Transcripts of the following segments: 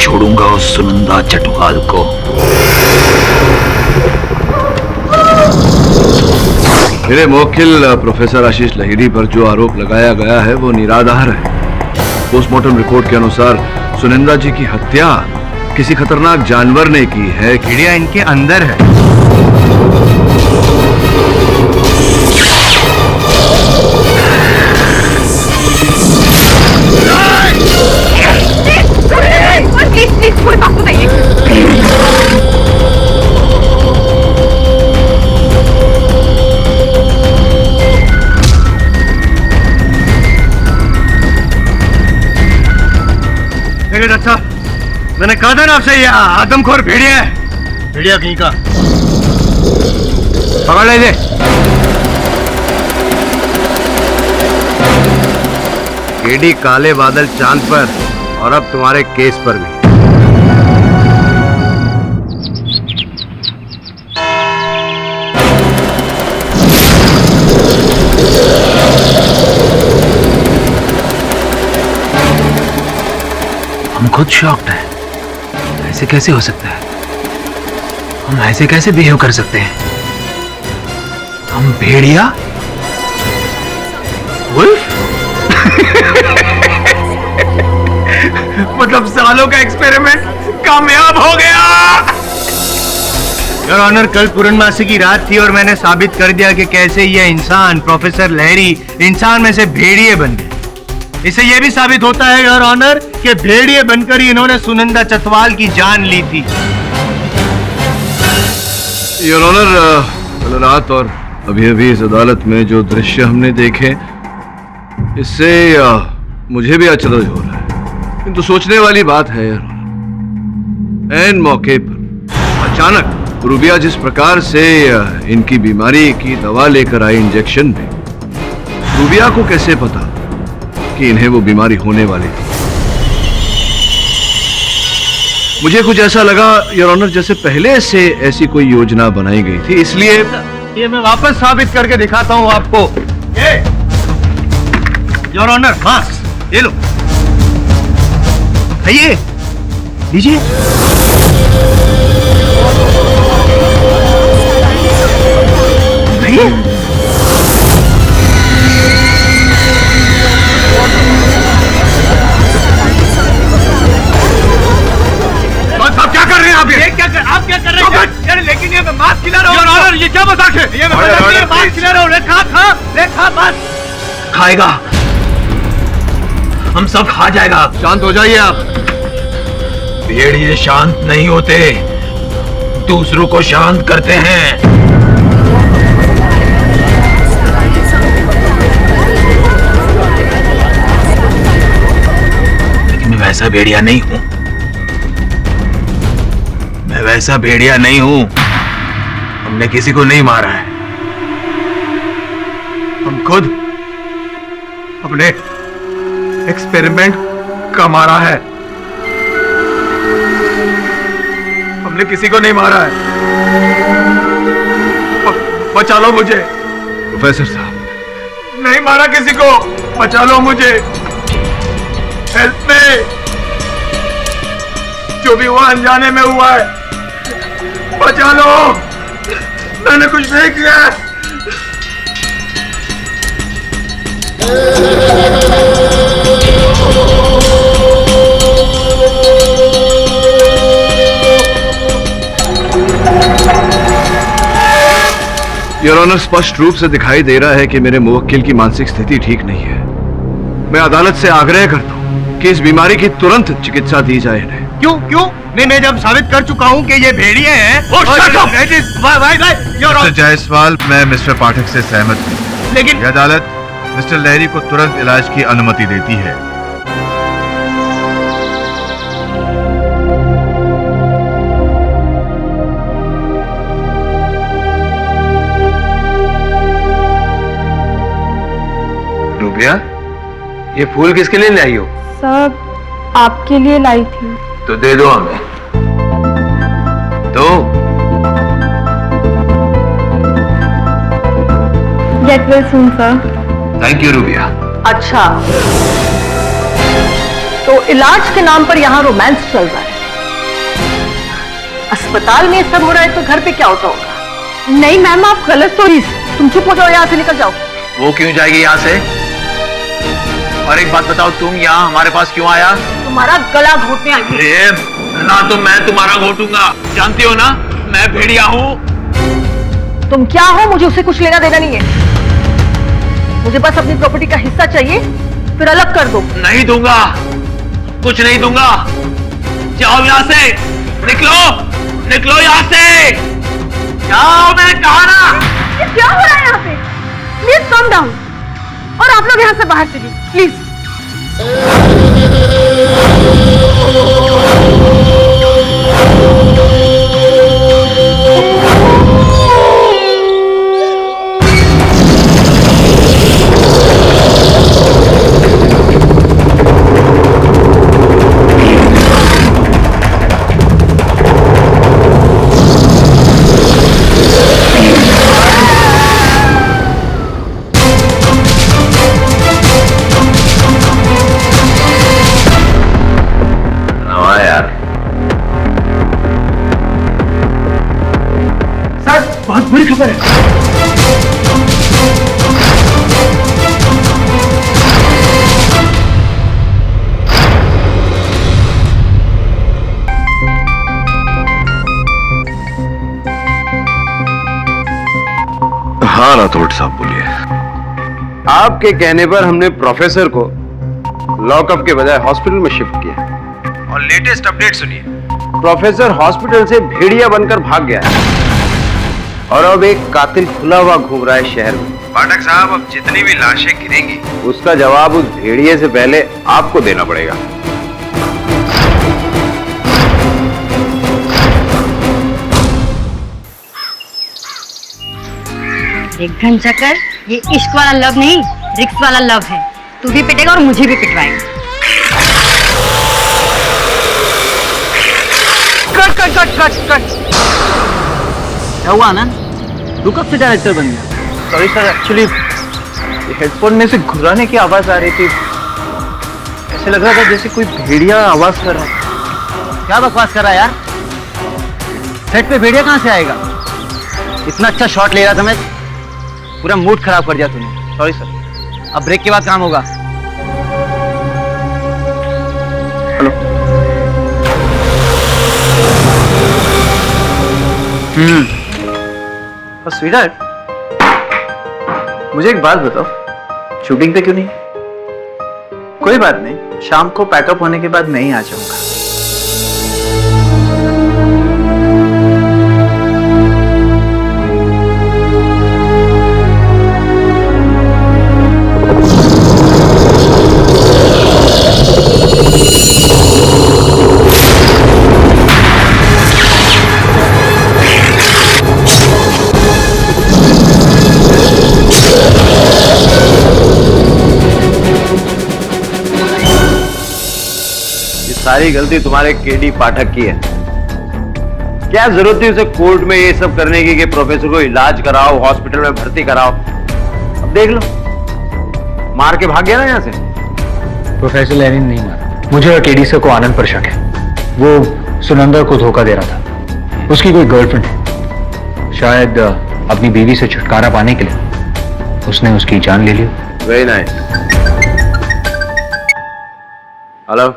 छोड़ूंगा उस सुनंदा चटवाल को। मेरे मुवक्किल प्रोफेसर आशीष लहिरी पर जो आरोप लगाया गया है वो निराधार है। पोस्टमार्टम रिपोर्ट के अनुसार सुनंदा जी की हत्या किसी खतरनाक जानवर ने की है। कीड़िया इनके अंदर है। कोई बात बताइए। देखिए डॉक्टर साहब, मैंने कहा था ना आपसे ये आदमखोर भेड़िया है। भेड़िया कहीं का पकड़ लीजिए। केडी काले बादल चांद पर और अब तुम्हारे केस पर भी। हम खुद शॉक्ड हैं। ऐसे कैसे हो सकता है? हम ऐसे कैसे बिहेव कर सकते हैं? हम भेड़िया? वुल्फ? मतलब सालों का एक्सपेरिमेंट कामयाब हो गया। योर ऑनर, कल पूर्णमासी की रात थी और मैंने साबित कर दिया कि कैसे ये इंसान प्रोफेसर लहरी इंसान में से भेड़िए बन गए। इससे यह भी साबित होता है योर ऑनर कि भेड़िए बनकर ही इन्होंने सुनंदा चतवाल की जान ली थी। योर ऑनर, कल रात और अभी इस अदालत में जो दृश्य हमने देखे, इससे मुझे भी अचरज हो रहा है। किंतु सोचने वाली बात है यार, ऐन मौके पर अचानक रूबिया जिस प्रकार से इनकी बीमारी की दवा लेकर आई इंजेक्शन में, रूबिया को कैसे पता कि इन्हें वो बीमारी होने वाली थी? मुझे कुछ ऐसा लगा योर ऑनर जैसे पहले से ऐसी कोई योजना बनाई गई थी, इसलिए ये मैं वापस साबित करके दिखाता हूं आपको। ये योर ऑनर मास्क ये लो, आइए लीजिए। आप क्या कर रहे हैं? यार लेकिन ये मैं मास्क खिला रहा हूँ। योर ऑनर, ये क्या मजाक है? ये मैं मास्क खिला रहा हूँ। रेखा बस खाएगा, हम सब खा जाएगा। शांत हो जाइए आप। भेड़िए शांत नहीं होते, दूसरों को शांत करते हैं। लेकिन मैं वैसा भेड़िया नहीं हूं। मैं वैसा भेड़िया नहीं हूं। हमने किसी को नहीं मारा है। हम खुद अपने एक्सपेरिमेंट का मारा है। हमने किसी को नहीं मारा है। बचा लो मुझे। प्रोफेसर साहब, नहीं मारा किसी को, बचा लो मुझे। हेल्प में जो भी हुआ अनजाने में हुआ है, बचा लो। मैंने कुछ नहीं किया। योर ऑनर, स्पष्ट रूप से दिखाई दे रहा है कि मेरे मुवक्किल की मानसिक स्थिति ठीक नहीं है। मैं अदालत से आग्रह करता हूं कि इस बीमारी की तुरंत चिकित्सा दी जाए इन्हें। क्यों? मैं जब साबित कर चुका हूं कि ये भेड़िए हैं। मिस्टर जायसवाल, मैं मिस्टर पाठक से सहमत हूं, लेकिन यह अदालत मिस्टर लहरी को तुरंत इलाज की अनुमति देती है। रूबिया, ये फूल किसके लिए लाई हो? सब आपके लिए लाई थी। तो दे दो हमें। दो। Get well soon sir. Thank you rubia. अच्छा। तो इलाज के नाम पर यहाँ रोमांस चल रहा है। अस्पताल में सब हो रहा है तो घर पे क्या होता होगा? नहीं मैम, आप गलत तो तुम चुप हो जाओ, यहाँ से निकल जाओ। वो क्यों जाएगी यहाँ से? और एक बात बताओ, तुम यहाँ हमारे पास क्यों आया? तुम्हारा गला घोटने आई हूं। ना तो मैं तुम्हारा घोटूंगा, जानती हो ना मैं भेड़िया हूँ। तुम क्या हो, मुझे उससे कुछ लेना देना नहीं है। मुझे बस अपनी प्रॉपर्टी का हिस्सा चाहिए, फिर अलग कर दो। नहीं दूंगा, कुछ नहीं दूंगा। जाओ यहाँ से, निकलो निकलो यहाँ से, जाओ, मैंने कहा ना। ये क्या हो रहा है यहाँ पे? प्लीज कम डाउन, और आप लोग यहाँ से बाहर चलिए प्लीज। बहुत बुरी खबर है। हाँ राठौड़ साहब बोलिए। आपके कहने पर हमने प्रोफेसर को लॉकअप के बजाय हॉस्पिटल में शिफ्ट किया। और लेटेस्ट अपडेट सुनिए, प्रोफेसर हॉस्पिटल से भेड़िया बनकर भाग गया है और अब एक कातिल खुला हुआ घूम रहा है शहर में। पाठक साहब, अब जितनी भी लाशें गिरेंगी उसका जवाब उस भेड़िए से पहले आपको देना पड़ेगा। एक घन चक्कर, ये इश्क वाला लव नहीं, रिक्स वाला लव है। तू भी पिटेगा और मुझे भी पिटवाएगा। Cut cut cut cut cut. क्या हुआ आनंद? तू कब से डायरेक्टर बन गया? सॉरी सर, एक्चुअली हेडफोन में से घुराने की आवाज आ रही थी। ऐसे लग रहा था जैसे कोई भेड़िया आवाज कर रहा है। क्या बकवास कर रहा है यार? सेट पे भेड़िया कहाँ से आएगा? इतना अच्छा शॉट ले रहा था मैं, पूरा मूड खराब कर दिया तूने। सॉरी सर, अब ब्रेक के बाद काम होगा। हेलो। स्वीटहार्ट, मुझे एक बात बताओ, शूटिंग पे क्यों नहीं? कोई बात नहीं, शाम को पैकअप होने के बाद मैं ही आ जाऊंगा। सारी गलती तुम्हारे केडी पाठक की है। क्या जरूरत थी उसे कोर्ट में ये सब करने की कि प्रोफेसर को इलाज कराओ, हॉस्पिटल में भर्ती कराओ। अब देख लो, मार के भाग गया ना यहाँ से। प्रोफेसर लेनिन नहीं मारा, मुझे और केडी सर को आनंद पर शक है। वो सुनंदा को धोखा दे रहा था। उसकी कोई गर्लफ्रेंड है, शायद अपनी बीवी से छुटकारा पाने के लिए उसने उसकी जान ले ली। Very nice. Hello,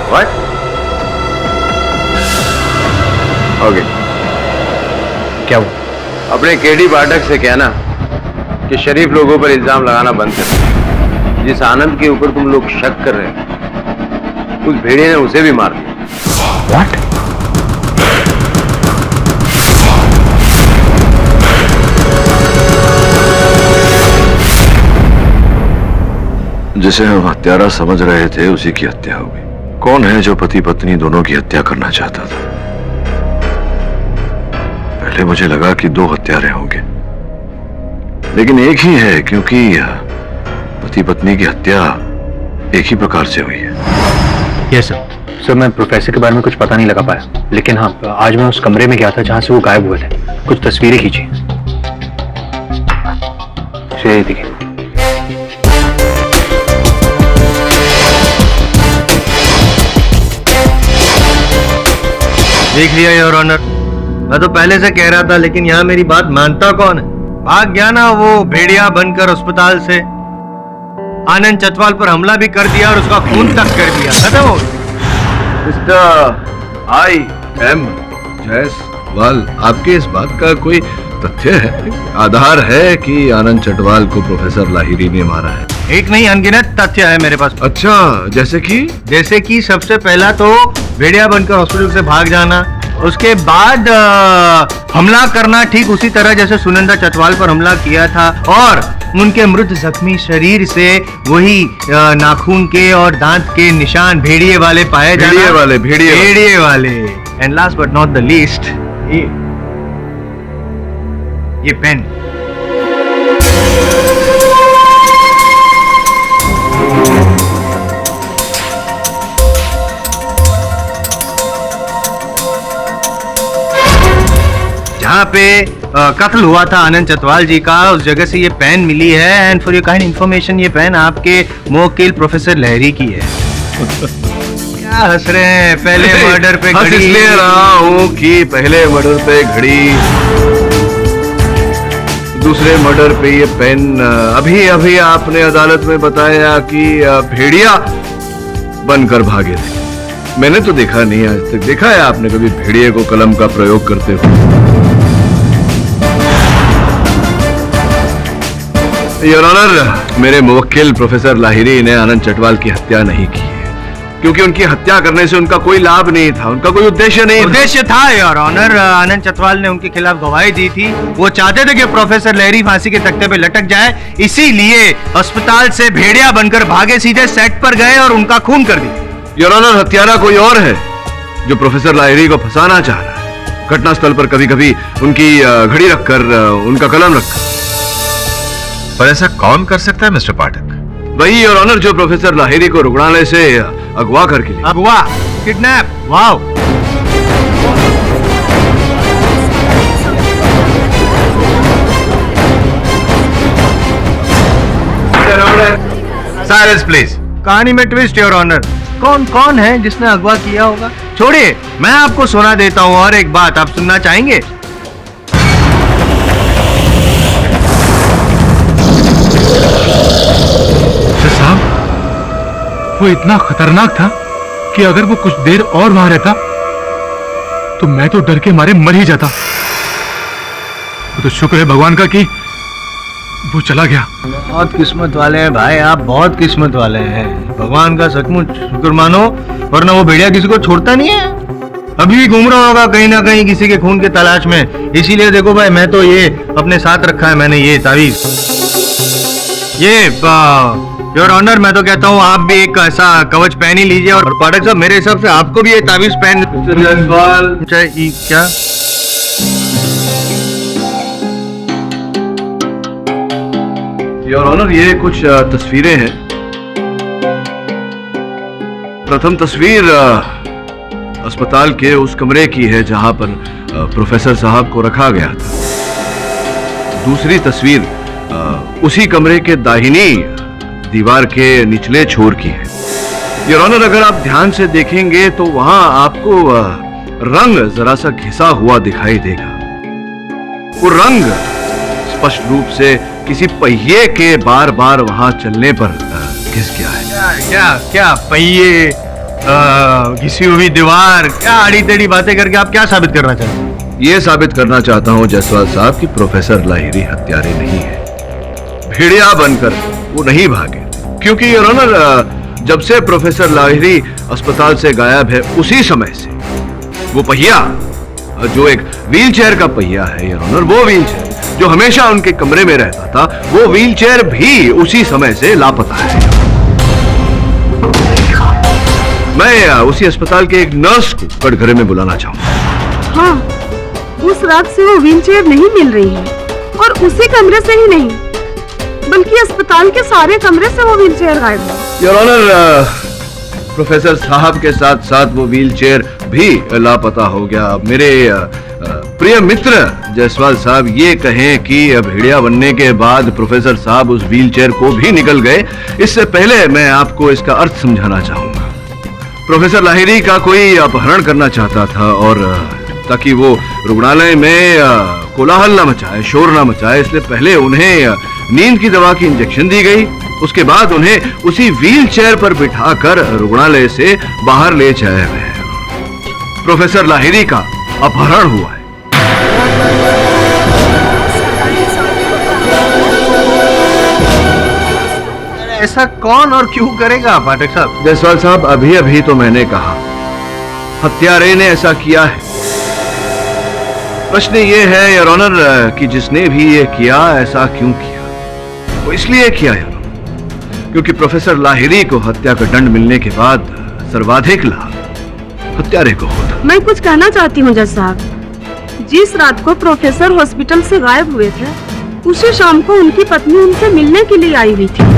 what? Okay, क्या वो? अपने केडी पाठक से कहना कि शरीफ लोगों पर इल्जाम लगाना बंद कर। जिस आनंद के ऊपर तुम लोग शक कर रहे हैं, उस भेड़िए ने उसे भी मार दिया। व्हाट? जिसे हम हत्यारा समझ रहे थे उसी की हत्या हो गई। कौन है जो पति पत्नी दोनों की हत्या करना चाहता था? पहले मुझे लगा कि दो हत्यारे होंगे, लेकिन एक ही है, क्योंकि पति पत्नी की हत्या एक ही प्रकार से हुई है। Yes sir. सर, मैं प्रोफेसर के बारे में कुछ पता नहीं लगा पाया, लेकिन हाँ, आज मैं उस कमरे में गया था जहां से वो गायब हुए थे। कुछ तस्वीरें खींची। देखिए। देख लिया योर ऑनर, मैं तो पहले से कह रहा था, लेकिन यहाँ मेरी बात मानता कौन है? भाग गया ना वो भेड़िया बनकर अस्पताल से, आनंद चटवाल पर हमला भी कर दिया और उसका खून तक कर दिया, खत्म हो। मिस्टर आई एम जायसवाल, आपके इस बात का कोई तथ्य है, आधार है कि आनंद चटवाल को प्रोफेसर लाहिरी ने मारा है? एक नहीं अनगिनत तथ्य है मेरे पास। अच्छा, जैसे कि सबसे पहला तो भेड़िया बनकर हॉस्पिटल से भाग जाना, उसके बाद हमला करना ठीक उसी तरह जैसे सुनंदा चटवाल पर हमला किया था, और उनके मृत जख्मी शरीर से वही नाखून के और दांत के निशान भेड़िए वाले पाए जाना। भेड़िए वाले। And last but not the least, ये पेन। जहाँ पे कत्ल हुआ था आनंद चटवाल जी का, उस जगह से ये पेन मिली है। And for your kind information, ये पेन आपके मोवक्किल प्रोफेसर लहरी की है। क्या हंस रहे हैं? पहले मर्डर पे घड़ी। इसलिए रहा हूँ कि पहले मर्डर पे घड़ी, दूसरे मर्डर पे ये पेन। अभी अभी आपने अदालत में बताया कि भेड़िया बनकर भागे थे। मैंने तो देखा नहीं आज तक। देखा है आपने कभी भेड़िए को कलम का प्रयोग करते हुए? योर ऑनर, मेरे मुवक्किल प्रोफेसर लाहिरी ने आनंद चटवाल की हत्या नहीं की है, क्योंकि उनकी हत्या करने से उनका कोई लाभ नहीं था, उनका कोई उद्देश्य नहीं। उद्देश्य था योर ऑनर। आनंद चटवाल ने उनके खिलाफ गवाही दी थी। वो चाहते थे कि प्रोफेसर लहरी फांसी के तख्ते पे लटक जाए, इसीलिए अस्पताल से भेड़िया बनकर भागे, सीधे सेट पर गए और उनका खून कर दिया। योर ऑनर, हत्यारा कोई और है जो प्रोफेसर लाहिरी को फंसाना चाह रहा है। घटनास्थल पर कभी कभी उनकी घड़ी रखकर, उनका कलम रखकर। पर ऐसा कौन कर सकता है मिस्टर पाठक? वही योर ऑनर जो प्रोफेसर लाहिरी को रुग्णालय से अगवा करके ले। अगवा? किडनैप? वाओ। Silence please. कहानी में ट्विस्ट योर ऑनर। कौन कौन है जिसने अगवा किया होगा? छोड़िए, मैं आपको सुना देता हूँ। और एक बात आप सुनना चाहेंगे? साहब, वो इतना खतरनाक था कि अगर वो कुछ देर और वहां रहता तो मैं तो डर के मारे मर ही जाता। वो तो शुक्र है भगवान का कि वो चला गया। बहुत किस्मत वाले हैं भाई आप, बहुत किस्मत वाले हैं। भगवान का सचमुच शुक्र मानो, वरना वो भेड़िया किसी को छोड़ता नहीं है। अभी भी घूम रहा होगा कहीं ना कहीं किसी के खून के तलाश में। इसीलिए देखो भाई, मैं तो ये अपने साथ रखा है मैंने, ये तावीज। ये योर ऑनर, मैं तो कहता हूँ आप भी एक ऐसा कवच पहन ही लीजिए। और पाठक साहब, मेरे हिसाब से आपको भी ये तावीज पहन क्या? योर ऑनर, ये कुछ तस्वीरें हैं। प्रथम तस्वीर अस्पताल के उस कमरे की है जहां पर प्रोफेसर साहब को रखा गया था। दूसरी तस्वीर उसी कमरे के दाहिनी दीवार के निचले छोर की है। योर ऑनर, अगर आप ध्यान से देखेंगे तो वहां आपको रंग जरा सा घिसा हुआ दिखाई देगा। वो रंग स्पष्ट रूप से किसी पहिए के बार बार वहां चलने पर घिस गया है। क्या पहिए, घिसी हुई दीवार, क्या आड़ी टेढ़ी बातें करके आप क्या साबित करना चाहते हैं? ये साबित करना चाहता हूं जायसवाल साहब कि प्रोफेसर लाहिरी हत्यारे नहीं है। भेड़िया बनकर वो नहीं भागे, क्योंकि योर ऑनर, जब से प्रोफेसर लाहिरी अस्पताल से गायब है, उसी समय से वो पहिया, जो एक व्हीलचेयर का पहिया है योर ऑनर, वो व्हीलचेयर जो हमेशा उनके कमरे में रहता था, वो व्हीलचेयर भी उसी समय से लापता है। मैं उसी अस्पताल के एक नर्स को कटघरे में बुलाना चाहूंगा। हाँ, उस रात से वो व्हीलचेयर नहीं मिल रही है, और उसी कमरे से ही नहीं बल्कि अस्पताल के सारे कमरे से वो व्हीलचेयर गायब है। योर ऑनर, प्रोफेसर साहब के साथ साथ वो व्हीलचेयर भी लापता हो गया। मेरे प्रिय मित्र जायसवाल साहब ये कहें कि भेड़िया बनने के बाद प्रोफेसर साहब उस व्हीलचेयर को भी निकल गए, इससे पहले मैं आपको इसका अर्थ समझाना चाहूंगा। प्रोफेसर लाहिरी का कोई अपहरण करना चाहता था और ताकि वो रुग्णालय में कोलाहल ना मचाए, शोर ना मचाए, इसलिए पहले उन्हें नींद की दवा की इंजेक्शन दी गई। उसके बाद उन्हें उसी व्हील चेयर पर बिठाकर रुग्णालय से बाहर ले जाया गया। प्रोफेसर लाहिरी का अपहरण हुआ है। ऐसा कौन और क्यों करेगा पाठक साहब? जायसवाल साहब, अभी अभी तो मैंने कहा हत्यारे ने ऐसा किया है। प्रश्न ये है योर ऑनर कि जिसने भी ये किया ऐसा क्यों किया? वो इसलिए किया योर ऑनर क्योंकि प्रोफेसर लाहिरी को हत्या का दंड मिलने के बाद सर्वाधिक लाभ हत्यारे को होता। मैं कुछ कहना चाहती हूँ जज साहब। जिस रात को प्रोफेसर हॉस्पिटल से गायब हुए थे, उसी शाम को उनकी पत्नी उनसे मिलने के लिए आई हुई थी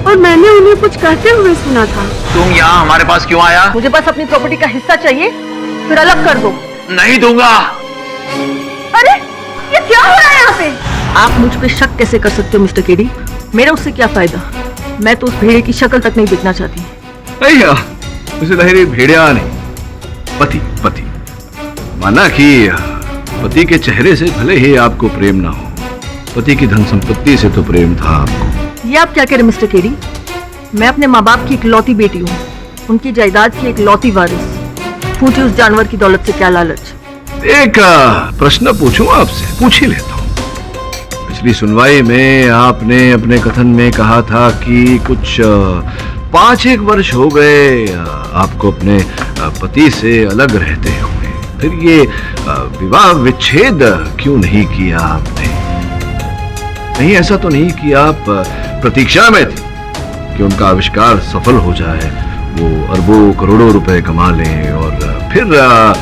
और मैंने उन्हें कुछ कहते हुए सुना था। तुम यहाँ हमारे पास क्यों आया? मुझे बस अपनी प्रॉपर्टी का हिस्सा चाहिए, फिर अलग कर दो। नहीं दूंगा। अरे ये क्या हो रहा है यहाँ पे? आप मुझ पे शक कैसे कर सकते हो मिस्टर केडी? मेरा उससे क्या फायदा? मैं तो उस भेड़िए की शक्ल तक नहीं देखना चाहती। नहीं, मिस्टर लाहिरी भेड़िया नहीं, पति। पति माना कि पति के चेहरे से भले ही आपको प्रेम ना हो, पति की धन संपत्ति से तो प्रेम था आपको। ये आप क्या कह रहे मिस्टर केडी? मैं अपने माँ बाप की इकलौती बेटी हूँ, उनकी जायदाद की इकलौती वारिस। पूछे उस जानवर की दौलत से क्या लालच? एक प्रश्न पूछूं आपसे? पूछ ही लेता हूँ। पिछली सुनवाई में आपने अपने कथन में कहा था कि कुछ 5-1 वर्ष हो गए आपको अपने पति से अलग रहते हुए, फिर ये विवाह विच्छेद क्यों नहीं किया आपने? नहीं, ऐसा तो नहीं कि आप प्रतीक्षा में थे कि उनका आविष्कार सफल हो जाए, वो अरबों करोड़ों रुपए कमा लें और फिर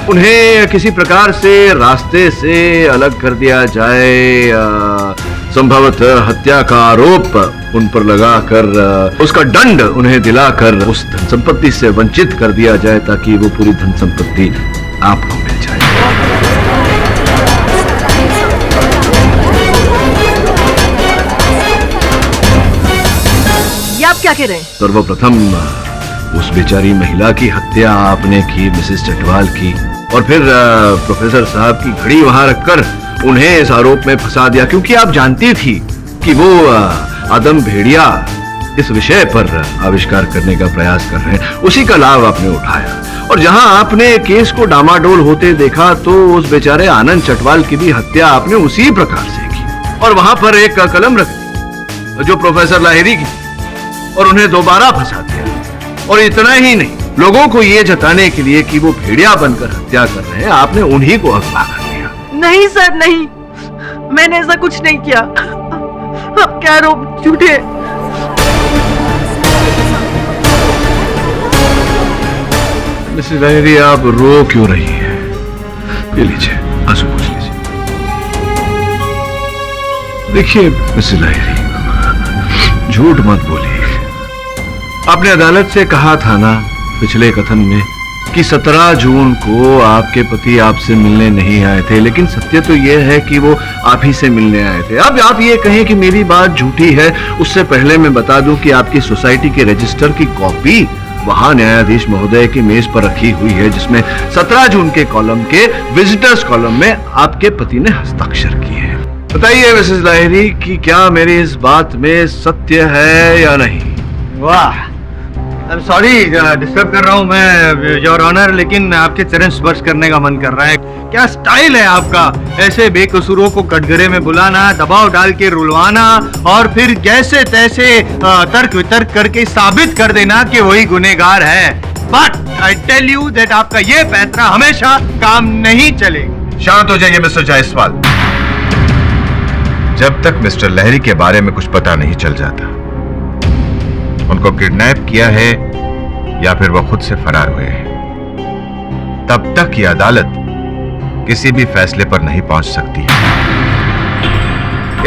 उन्हें किसी प्रकार से रास्ते से अलग कर दिया जाए, संभवतः हत्या का आरोप उन पर लगाकर उसका दंड उन्हें दिलाकर उस धन संपत्ति से वंचित कर दिया जाए ताकि वो पूरी धन संपत्ति आपको मिल जाए। ये आप क्या कह रहे हैं? सर्वप्रथम उस बेचारी महिला की हत्या आपने की, मिसेस चटवाल की, और फिर प्रोफेसर साहब की घड़ी वहां रखकर उन्हें इस आरोप में फंसा दिया क्योंकि आप जानती थी कि वो आदम भेड़िया इस विषय पर आविष्कार करने का प्रयास कर रहे हैं। उसी का लाभ आपने उठाया और जहां आपने केस को डामाडोल होते देखा तो उस बेचारे आनंद चटवाल की भी हत्या आपने उसी प्रकार से की और वहां पर एक कलम रख दी जो प्रोफेसर लाहिरी की और उन्हें दोबारा फंसा दिया। और इतना ही नहीं, लोगों को ये जताने के लिए कि वो भेड़िया बनकर हत्या कर रहे हैं, आपने उन्हीं को अगवा कर दिया। नहीं सर, नहीं, मैंने ऐसा कुछ नहीं किया। आप क्या आरोप झूठे? मिसेस लाहिरी, आप रो क्यों रही हैं? ये लीजिए, आंसू पोंछ लीजिए। देखिए मिसेस लाहिरी, झूठ मत बोलिए। आपने अदालत से कहा था ना पिछले कथन में कि 17 जून को आपके पति आपसे मिलने नहीं आए थे, लेकिन सत्य तो यह है कि वो आप ही से मिलने आए थे। अब आप ये कहें कि मेरी बात झूठी है, उससे पहले मैं बता दूं कि आपकी सोसाइटी के रजिस्टर की कॉपी वहां न्यायाधीश महोदय की मेज पर रखी हुई है, जिसमें 17 जून के कॉलम के विजिटर्स कॉलम में आपके पति ने हस्ताक्षर किए हैं। बताइए मिसेस लाहिरी कि क्या मेरी इस बात में सत्य है या नहीं? वाह, सॉरी डिस्टर्ब कर रहा हूँ मैं योर ऑनर, लेकिन आपके चरण स्पर्श करने का मन कर रहा है। क्या स्टाइल है आपका, ऐसे बेकसूरों को कटघरे में बुलाना, दबाव डाल के रुलवाना और फिर जैसे तैसे तर्क वितर्क करके साबित कर देना कि वही गुनहगार है। But I tell you that आपका ये पैंतरा हमेशा काम नहीं चलेगा। शांत हो जाइए मिस्टर जायसवाल। जब तक मिस्टर लहरी के बारे में कुछ पता नहीं चल जाता, उनको किडनैप किया है या फिर वो खुद से फरार हुए हैं, तब तक ये अदालत किसी भी फैसले पर नहीं पहुंच सकती है।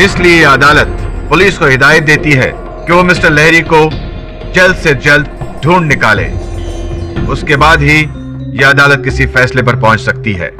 इसलिए अदालत पुलिस को हिदायत देती है कि वो मिस्टर लहरी को जल्द से जल्द ढूंढ निकाले। उसके बाद ही यह अदालत किसी फैसले पर पहुंच सकती है।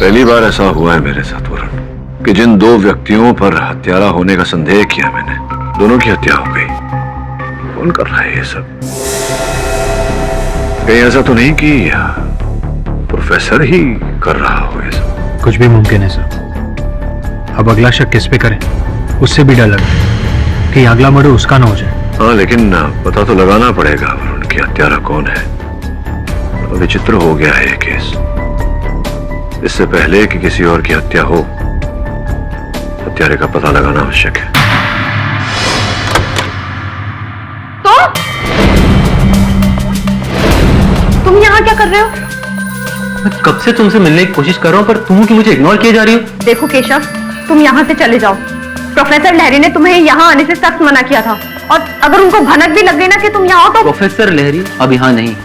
पहली बार ऐसा हुआ है मेरे साथ वरुण कि जिन दो व्यक्तियों पर हत्यारा होने का संदेह किया मैंने, दोनों की हत्या हो गई। कौन कर रहा है ये सब? कहीं ऐसा तो नहीं कि प्रोफेसर ही कर रहा हो ये सब? कुछ भी मुमकिन है सर। अब अगला शक किस पे करें, उससे भी डर लग रहा है कि अगला मर्डर उसका ना हो जाए। हाँ, लेकिन पता तो लगाना पड़ेगा वरुण कि हत्यारा कौन है। विचित्र हो गया है ये केस। इससे पहले कि किसी और की हत्या हो, हत्यारे का पता लगाना आवश्यक है। तो तुम यहाँ क्या कर रहे हो? मैं कब से तुमसे मिलने की कोशिश कर रहा हूँ, पर तुम कि मुझे इग्नोर किए जा रही हो। देखो केशव, तुम यहाँ से चले जाओ। प्रोफेसर लहरी ने तुम्हें यहाँ आने से सख्त मना किया था, और अगर उनको भनक भी लग गई ना कि तुम यहाँ हो तो। प्रोफेसर लहरी अब यहाँ नहीं,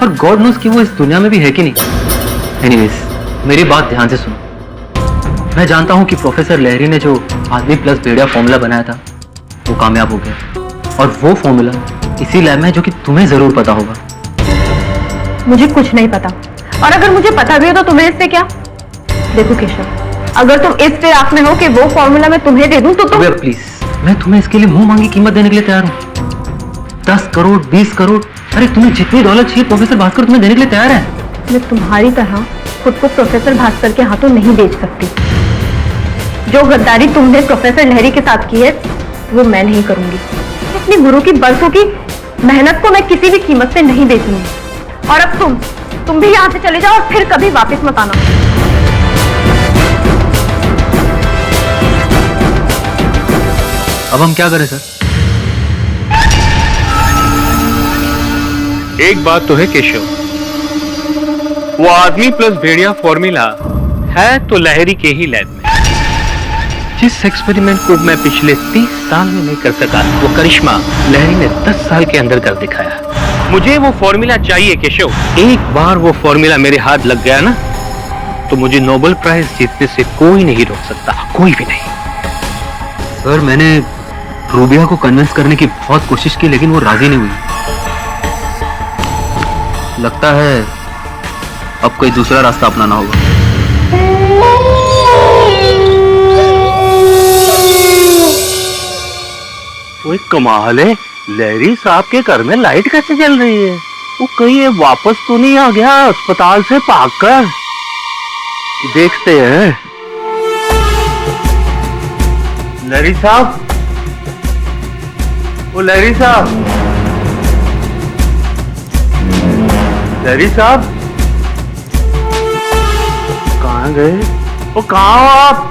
और गॉड नोस कि वो इस दुनिया में भी है कि नहीं। एनीवेज, मेरी बात ध्यान से सुनो। मैं जानता हूँ कि प्रोफेसर लहरी ने जो आदमी प्लस भेड़िया फॉर्मूला बनाया था वो कामयाब हो गया, और वो फॉर्मूला इसी लैब में है जो कि तुम्हें जरूर पता होगा। मुझे कुछ नहीं पता, और अगर मुझे पता भी हो तो तुम्हें इससे क्या? देखो केशव, अगर तुम इस फिराक में हो कि वो फॉर्मूला मैं तुम्हें दे दूं तो तुम। प्लीज, मैं तुम्हें इसके लिए मुंह मांगी कीमत देने के लिए तैयार हूँ। 10 करोड़, 20 करोड़, अरे तुम्हें जितनी दौलत चाहिए प्रोफेसर भास्कर तुम्हें देने के लिए तैयार है। मैं तुम्हारी तरह खुद को प्रोफेसर भास्कर के हाथों नहीं बेच सकती। जो गद्दारी तुमने प्रोफेसर लहरी के साथ की है वो मैं नहीं करूंगी। अपने गुरु की बरसों की मेहनत को मैं किसी भी कीमत पे नहीं बेचूंगी। और अब तुम भी यहाँ से चले जाओ और फिर कभी वापस मत आना। अब हम क्या करें सर? एक बात तो है केशव, वो आदमी प्लस भेड़िया फॉर्मूला है तो लहरी के ही लैब में। जिस एक्सपेरिमेंट को मैं पिछले 30 साल में नहीं कर सका, वो करिश्मा लहरी ने 10 साल के अंदर कर दिखाया। मुझे वो फॉर्मूला चाहिए केशव। एक बार वो फॉर्मूला मेरे हाथ लग गया ना, तो मुझे नोबेल प्राइज जीतने से कोई नहीं रोक सकता, कोई भी नहीं। सर, मैंने रूबिया को कन्विंस करने की बहुत कोशिश की, लेकिन वो राजी नहीं हुई। लगता है अब कोई दूसरा रास्ता अपनाना होगा। वो कमाल है, लहरी साहब के घर में लाइट कैसे जल रही है? वो कहीं ये वापस तो नहीं आ गया अस्पताल से भागकर? देखते हैं। लहरी साहब, ओ लहरी साहब, लहरी साहब कहाँ गए? ओ कहाँ हो आप?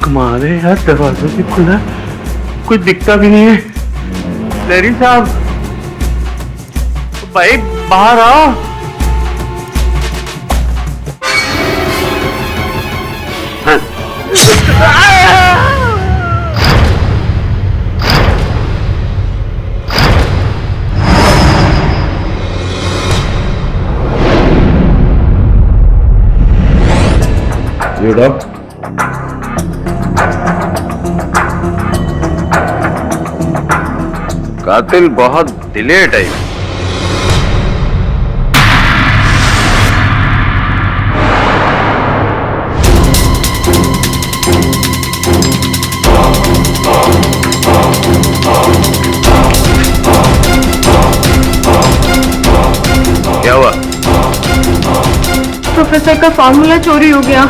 कमाल है यार, दरवाजा भी खुला, कुछ दिखता भी नहीं है। लहरी साहब, भाई बाहर आओ। कातिल बहुत डिलेट है। क्या हुआ? प्रोफेसर का फॉर्मूला चोरी हो गया।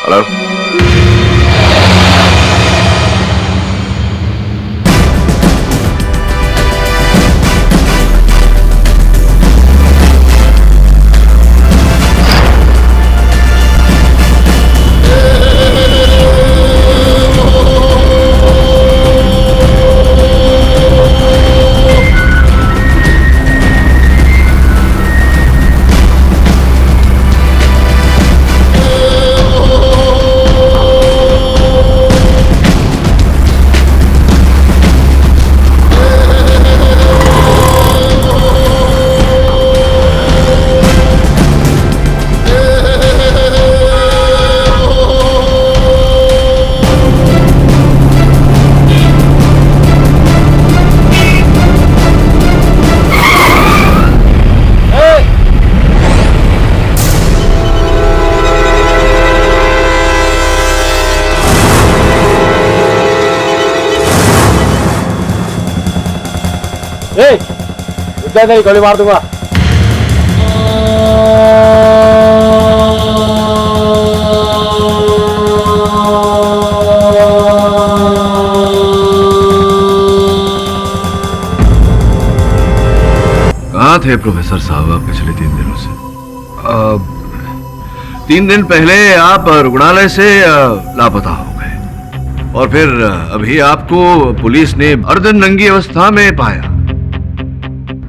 हेलो, गोली मार दूंगा। कहाँ थे प्रोफेसर साहब आप पिछले 3 दिनों से? 3 दिन पहले आप रुग्णालय से लापता हो गए और फिर अभी आपको पुलिस ने अर्धनंगी अवस्था में पाया।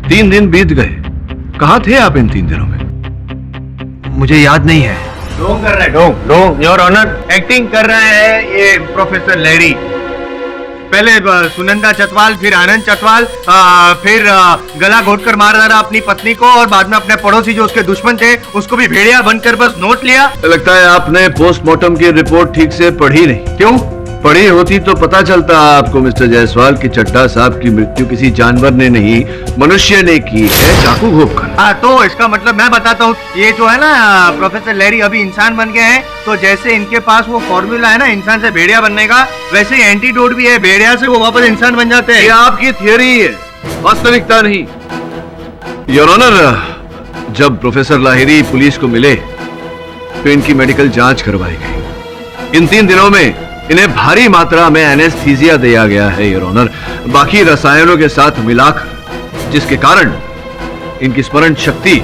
3 दिन बीत गए, कहाँ थे आप इन 3 दिनों में? मुझे याद नहीं है। ढोंग कर रहे हैं, ढोंग योर ऑनर, एक्टिंग कर रहे हैं ये प्रोफेसर लहरी। पहले सुनंदा चतवाल, फिर आनंद चतवाल, फिर गला घोटकर मार डाला अपनी पत्नी को और बाद में अपने पड़ोसी जो उसके दुश्मन थे उसको भी भेड़िया बनकर बस नोट लिया। लगता है आपने पोस्टमार्टम की रिपोर्ट ठीक से पढ़ी नहीं। क्यों? पढ़ी होती तो पता चलता आपको मिस्टर जायसवाल की चड्ढा साहब की मृत्यु किसी जानवर ने नहीं मनुष्य ने की है, चाकू घोंपकर। तो इसका मतलब मैं बताता हूँ, ये जो है ना प्रोफेसर लहरी अभी इंसान बन गए हैं, तो जैसे इनके पास वो फॉर्मूला है ना इंसान से भेड़िया बनने का, वैसे एंटीडोट भी है, भेड़िया से वो वापस इंसान बन जाते हैं। ये आपकी थियोरी है, वास्तविकता नहीं। योर ऑनर, जब प्रोफेसर लाहिरी पुलिस को मिले तो इनकी मेडिकल जांच करवाई गई। इन 3 दिनों में इन्हें भारी मात्रा में एनेस्थीसिया दिया गया है योर ऑनर, बाकी रसायनों के साथ मिलाकर, जिसके कारण इनकी स्मरण शक्ति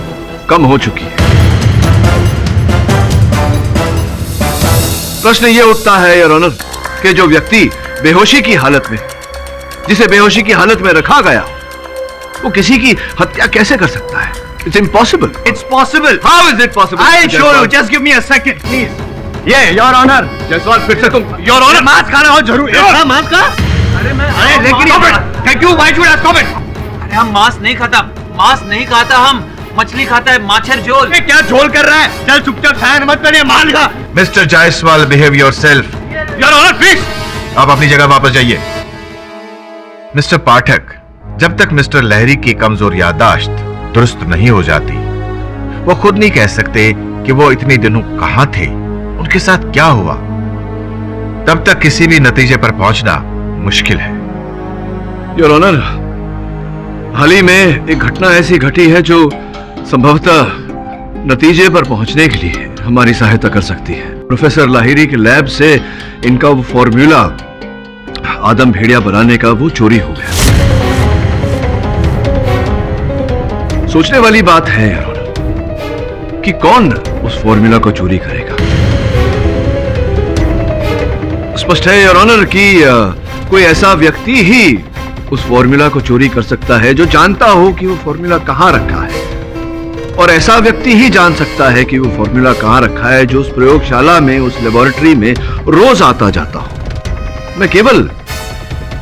कम हो चुकी है। प्रश्न यह उठता है योर ऑनर कि जो व्यक्ति बेहोशी की हालत में, जिसे बेहोशी की हालत में रखा गया, वो किसी की हत्या कैसे कर सकता है? It's impossible. It's possible. How is it possible? I show you, just give me a second please. ये योर ऑनर, जायसवाल फिर से तुम योर ऑनर मास्क खाना हो जरूर। मास्क का? अरे लेकिन thank you, why should I stop it? अरे हम मांस नहीं खाता, मांस नहीं खाता, हम मछली खाता है, माछर झोल। क्या झोल कर रहा है? चल चुपचाप साइन मत करिए, मार खा। Mister Jaiswal, behave yourself. Your honour please. आप अपनी जगह वापस जाइए। मिस्टर पाठक, जब तक मिस्टर लहरी की कमजोर याददाश्त दुरुस्त नहीं हो जाती, वो खुद नहीं कह सकते कि वो इतने दिनों कहां थे, उनके साथ क्या हुआ, तब तक किसी भी नतीजे पर पहुंचना मुश्किल है। योर ऑनर, हाल ही में एक घटना ऐसी घटी है जो संभवतः नतीजे पर पहुंचने के लिए हमारी सहायता कर सकती है। प्रोफेसर लाहिरी के लैब से इनका वो फॉर्मूला आदम भेड़िया बनाने का वो चोरी हो गया। सोचने वाली बात है योर ऑनर कि कौन उस फॉर्मूला को चोरी करेगा। स्पष्ट है योर ऑनर कि कोई ऐसा व्यक्ति ही उस फॉर्मूला को चोरी कर सकता है जो जानता हो कि वो फॉर्मूला कहां रखा है, और ऐसा व्यक्ति ही जान सकता है कि वो फॉर्मूला कहां रखा है जो उस प्रयोगशाला में, उस लेबोरेटरी में रोज आता जाता हो। मैं केवल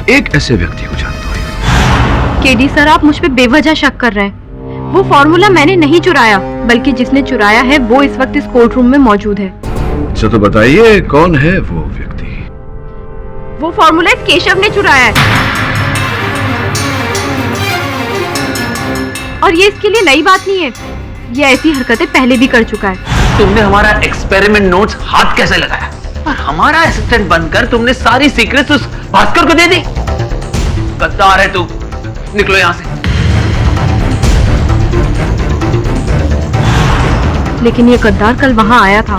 एक ऐसे व्यक्ति को जानता हूं। केडी सर, आप मुझ पे बेवजह शक कर रहे हैं। वो फॉर्मूला मैंने नहीं चुराया, बल्कि जिसने चुराया है वो इस वक्त इस कोर्ट रूम में मौजूद है। अच्छा तो बताइए कौन है वो व्यक्ति? वो फॉर्मूला इस केशव ने चुराया है, और ये इसके लिए नई बात नहीं है, ये ऐसी हरकतें पहले भी कर चुका है। तुमने हमारा एक्सपेरिमेंट नोट्स हाथ कैसे लगाया और हमारा असिस्टेंट बनकर तुमने सारी सीक्रेट्स उस भास्कर को दे दी? गद्दार है तू, निकलो यहां से। लेकिन ये गद्दार कल वहां आया था,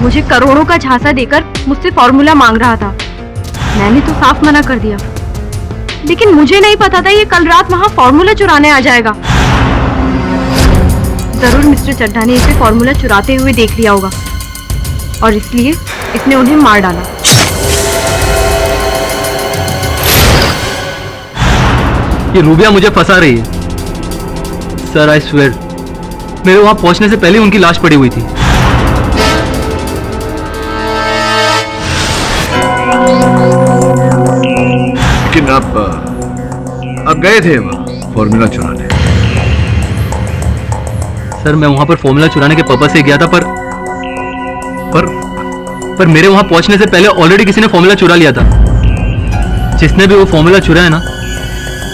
मुझे करोड़ों का झांसा देकर मुझसे फॉर्मूला मांग रहा था। मैंने तो साफ मना कर दिया, लेकिन मुझे नहीं पता था ये कल रात वहां फॉर्मूला चुराने आ जाएगा। जरूर मिस्टर चड्ढा ने इसे फॉर्मूला चुराते हुए देख लिया होगा, और इसलिए इसने उन्हें मार डाला। ये रूबिया मुझे फंसा रही है सर, आई स्वेयर मेरे वहां पहुंचने से पहले उनकी लाश पड़ी हुई थी। लेकिन आप गए थे वहां फॉर्मूला चुराने? सर मैं वहां पर फॉर्मूला चुराने के पर्पस से गया था, पर मेरे वहां पहुंचने से पहले ऑलरेडी किसी ने फॉर्मूला चुरा लिया था। जिसने भी वो फॉर्मूला चुराया ना,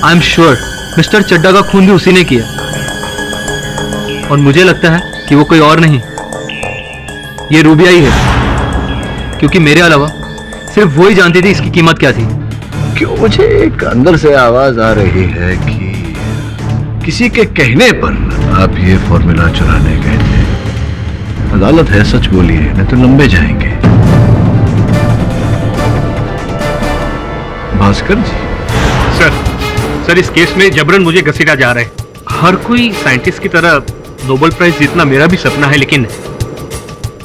I am sure mister Chadha का खून भी उसी ने किया, और मुझे लगता है कि वो कोई और नहीं, ये रूबिया ही है, क्योंकि मेरे अलावा सिर्फ वो ही जानती थी इसकी कीमत क्या थी। क्यों मुझे एक अंदर से आवाज आ रही है कि किसी के कहने पर आप ये फॉर्मूला चुराने गए थे। अदालत है, सच बोलिए नहीं तो लंबे जाएंगे। भास्कर जी। सर इस केस में जबरन मुझे घसीटा जा रहा है। हर कोई साइंटिस्ट की तरह नोबेल प्राइज जीतना मेरा भी सपना है, लेकिन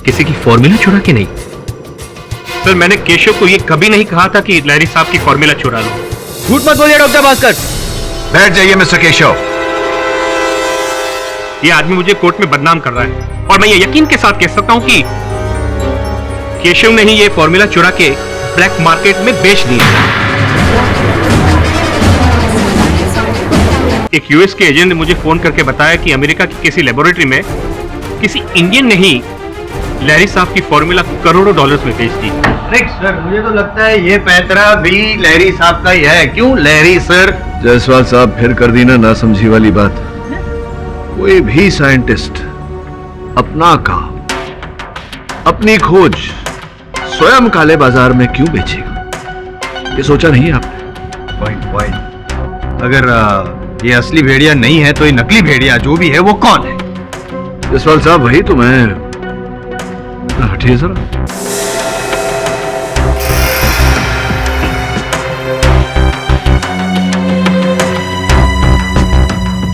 किसी की फॉर्मूला चुरा के नहीं। सर मैंने केशव को ये कभी नहीं कहा था कि लहरी साहब की फॉर्मूला चुरा लो। झूठ मत बोलिए डॉक्टर भास्कर। बैठ जाइए मिस्टर केशव। ये आदमी मुझे कोर्ट में बदनाम कर रहा है और मैं ये यकीन के साथ कह सकता हूं कि केशव ने ही ये फॉर्मूला चुरा के ब्लैक मार्केट में बेच दिया। एक यूएस के एजेंट ने मुझे फोन करके बताया कि अमेरिका की किसी लेबोरेटरी में किसी इंडियन ने ही लहरी साहब की फॉर्मूला करोड़ों डॉलर्स में बेच दी। अरे सर मुझे तो लगता है ये पैतरा भी लहरी साहब का ही है। क्यों लहरी सर? जायसवाल साहब फिर कर दी ना समझी वाली बात। कोई भी साइंटिस्ट अपना काम, अपनी खोज स्वयं काले बाजार में क्यों बेचेगा? ये सोचा नहीं आपने? पॉइंट। अगर ये असली भेड़िया नहीं है तो ये नकली भेड़िया जो भी है वो कौन है? जायसवाल साहब वही तो मैं हटिए जरा।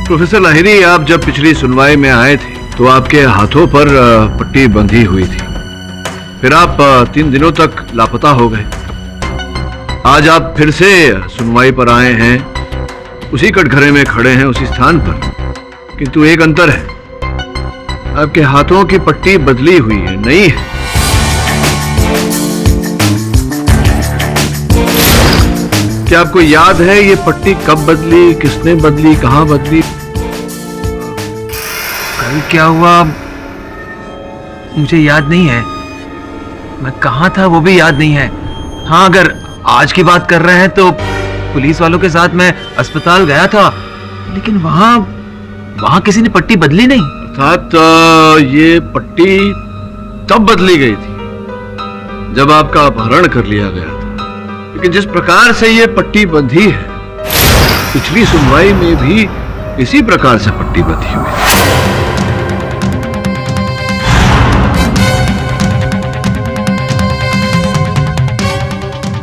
प्रोफेसर लाहिरी, आप जब पिछली सुनवाई में आए थे तो आपके हाथों पर पट्टी बंधी हुई थी। फिर आप 3 दिनों तक लापता हो गए। आज आप फिर से सुनवाई पर आए हैं, उसी कटघरे में खड़े हैं, उसी स्थान पर। किंतु एक अंतर है, आपके हाथों की पट्टी बदली हुई है, नहीं है। क्या आपको याद है ये पट्टी कब बदली, किसने बदली, कहां बदली? कल क्या हुआ मुझे याद नहीं है। मैं कहाँ था वो भी याद नहीं है। हाँ, अगर आज की बात कर रहे हैं तो पुलिस वालों के साथ मैं अस्पताल गया था, लेकिन वहां किसी ने पट्टी बदली नहीं। अर्थात ये पट्टी तब बदली गई थी जब आपका अपहरण कर लिया गया था। लेकिन जिस प्रकार से ये पट्टी बंधी है, पिछली सुनवाई में भी इसी प्रकार से पट्टी बंधी हुई है।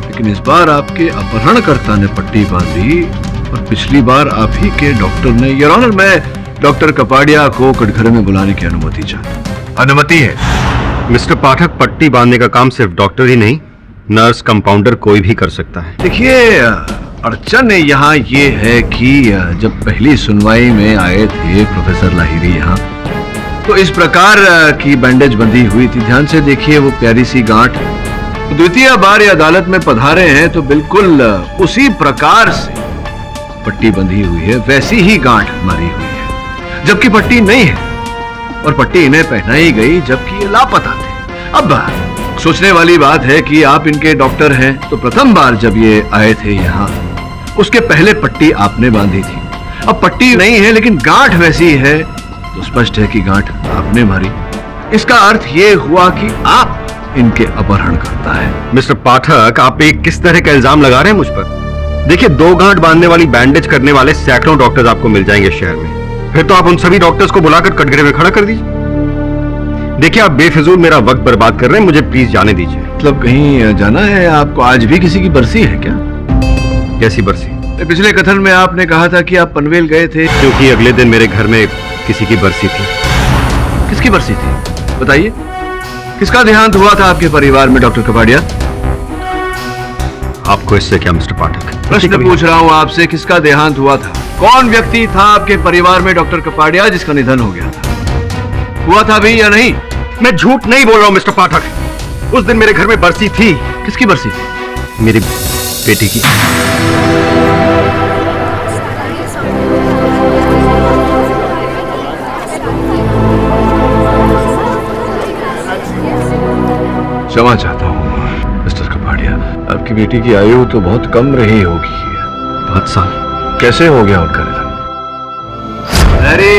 लेकिन इस बार आपके अपहरणकर्ता ने पट्टी बांधी और पिछली बार आप ही के डॉक्टर ने। योर ऑनर, मैं डॉक्टर कपाड़िया को कटघरे में बुलाने की अनुमति चाहता। अनुमति है। मिस्टर पाठक, पट्टी बांधने का काम सिर्फ डॉक्टर ही नहीं, नर्स, कंपाउंडर कोई भी कर सकता है। देखिए, अड़चन यहाँ ये है कि जब पहली सुनवाई में आए थे प्रोफेसर लाहिरी यहाँ, तो इस प्रकार की बैंडेज बंधी हुई थी। ध्यान से देखिए वो प्यारी सी गांठ। द्वितीय बार ये अदालत में पधारे हैं तो बिल्कुल उसी प्रकार से पट्टी बंधी हुई है, वैसी ही गांठ मारी हुई है, जबकि पट्टी नहीं है। और पट्टी इन्हें पहनाई गई जबकि ये लापता थे। अब सोचने वाली बात है कि आप इनके डॉक्टर हैं, तो प्रथम बार जब ये आए थे यहाँ, उसके पहले पट्टी आपने बांधी थी। अब पट्टी नहीं है लेकिन गांठ वैसी है, तो स्पष्ट है कि गांठ आपने मारी। इसका अर्थ ये हुआ कि आप इनके अपहरण करता है। मिस्टर पाठक, आप एक किस तरह का इल्जाम लगा रहे हैं मुझ पर? देखिए, 2 गांठ बांधने वाली बैंडेज करने वाले सैकड़ों डॉक्टर्स आपको मिल जाएंगे शहर में। फिर तो आप उन सभी डॉक्टर्स को बुलाकर कटघरे में खड़ा कर दीजिए। देखिए, आप बेफिजूल मेरा वक्त बर्बाद कर रहे हैं, मुझे प्लीज जाने दीजिए। मतलब कहीं जाना है आपको? आज भी किसी की बरसी है क्या? कैसी बरसी? पिछले कथन में आपने कहा था कि आप पनवेल गए थे। क्योंकि अगले दिन मेरे घर में किसी की बरसी थी। किसकी बरसी थी बताइए? किसका देहांत हुआ था आपके परिवार में डॉक्टर कपाड़िया? आपको इससे क्या मिस्टर पाठक? प्रश्न पूछ रहा हूं आपसे, किसका देहांत हुआ था? कौन व्यक्ति था आपके परिवार में डॉक्टर कपाड़िया जिसका निधन हो गया था? हुआ था भी या नहीं? मैं झूठ नहीं बोल रहा हूं मिस्टर पाठक। उस दिन मेरे घर में बरसी थी। किसकी बरसी थी? मेरी बेटी की। क्षमा चाहता हूँ मिस्टर कपाड़िया, आपकी बेटी की आयु तो बहुत कम रही होगी। 5 साल। कैसे हो गया उनका निधन? अरे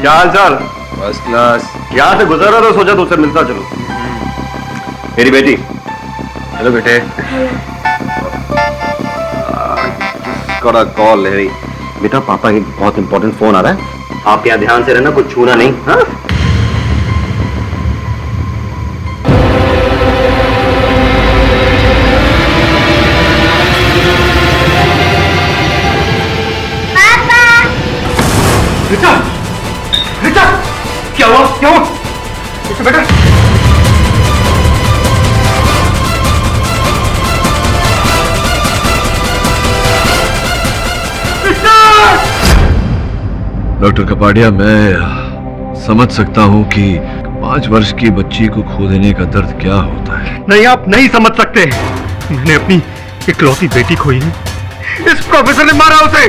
क्या हाल चाल? First class. यहाँ से गुजर रहा था, सोचा तुझसे मिलता चलो। मेरी बेटी। हेलो बेटे। got a call, Larry. बेटा पापा एक बहुत इंपॉर्टेंट फोन आ रहा है, आप यहाँ ध्यान से रहना, कुछ छूना नहीं, हाँ? रिचा, रिचा, क्या हुआ? क्या हुआ? इसे बेटा डॉक्टर कपाड़िया, मैं समझ सकता हूँ कि 5 वर्ष की बच्ची को खो देने का दर्द क्या होता है। नहीं, आप नहीं समझ सकते। मैंने अपनी इकलौती बेटी खोई है, इस प्रोफेसर ने मारा उसे।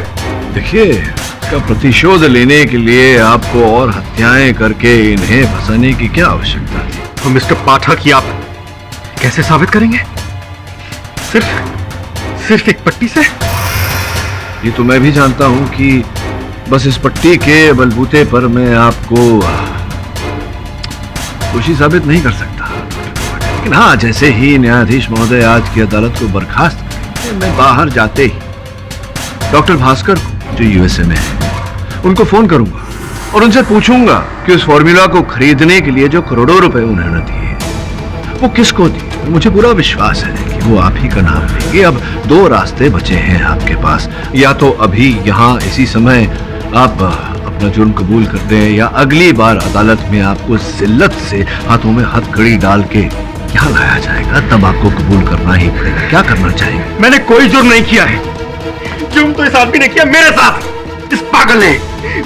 देखिए, इसका प्रतिशोध लेने के लिए आपको और हत्याएं करके इन्हें फंसाने की क्या आवश्यकता थी? तो मिस्टर पाठक, ये आप कैसे साबित करेंगे? सिर्फ एक पट्टी से? ये तो मैं भी जानता हूँ कि बस इस पट्टी के बलबूते पर मैं आपको दोषी साबित नहीं कर सकता, लेकिन हाँ, जैसे ही न्यायाधीश महोदय आज की अदालत को बर्खास्त करेंगे, मैं बाहर जाते ही डॉक्टर भास्कर को, जो यूएसए में है, उनको फोन करूंगा और उनसे पूछूंगा कि उस फॉर्मूला को खरीदने के लिए जो करोड़ों रुपए उन्होंने दिए वो किसको दिए। मुझे पूरा विश्वास है कि वो आप ही का नाम लेंगे। अब 2 रास्ते बचे हैं आपके पास, या तो अभी यहाँ इसी समय आप अपना जुर्म कबूल कर दें, या अगली बार अदालत में आपको जिल्लत से हाथों में हथकड़ी डाल के यहाँ लाया जाएगा, तब आपको कबूल करना ही पड़ेगा। क्या करना चाहिए? मैंने कोई जुर्म नहीं किया है। जुर्म तो इस आदमी ने किया मेरे साथ, इस पागल ने।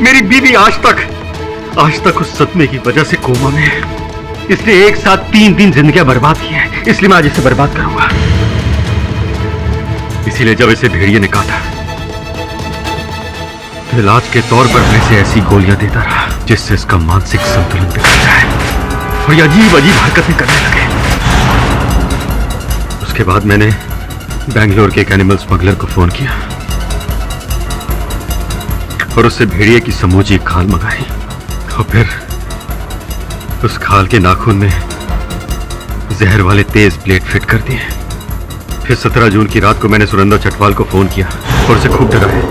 मेरी बीवी आज तक उस सदमे की वजह से कोमा में है। इसने एक साथ 3 दिन जिंदगियां बर्बाद की है, इसलिए मैं आज इसे बर्बाद करूंगा। इसीलिए जब इसे भेड़िए ने काटा, तो इलाज के तौर पर मैं इसे ऐसी गोलियां देता रहा जिससे इसका मानसिक संतुलन बिगड़ जाए और ये अजीब हरकतें करने लगे। उसके बाद मैंने बेंगलोर के एक एनिमल स्मगलर को फोन किया और उससे भेड़िए की समूची खाल मंगाई, और फिर उस खाल के नाखून में जहर वाले तेज ब्लेड फिट कर दिए। फिर 17 जून की रात को मैंने सुरेंद्र चटवाल को फोन किया और उसे खूब डराया।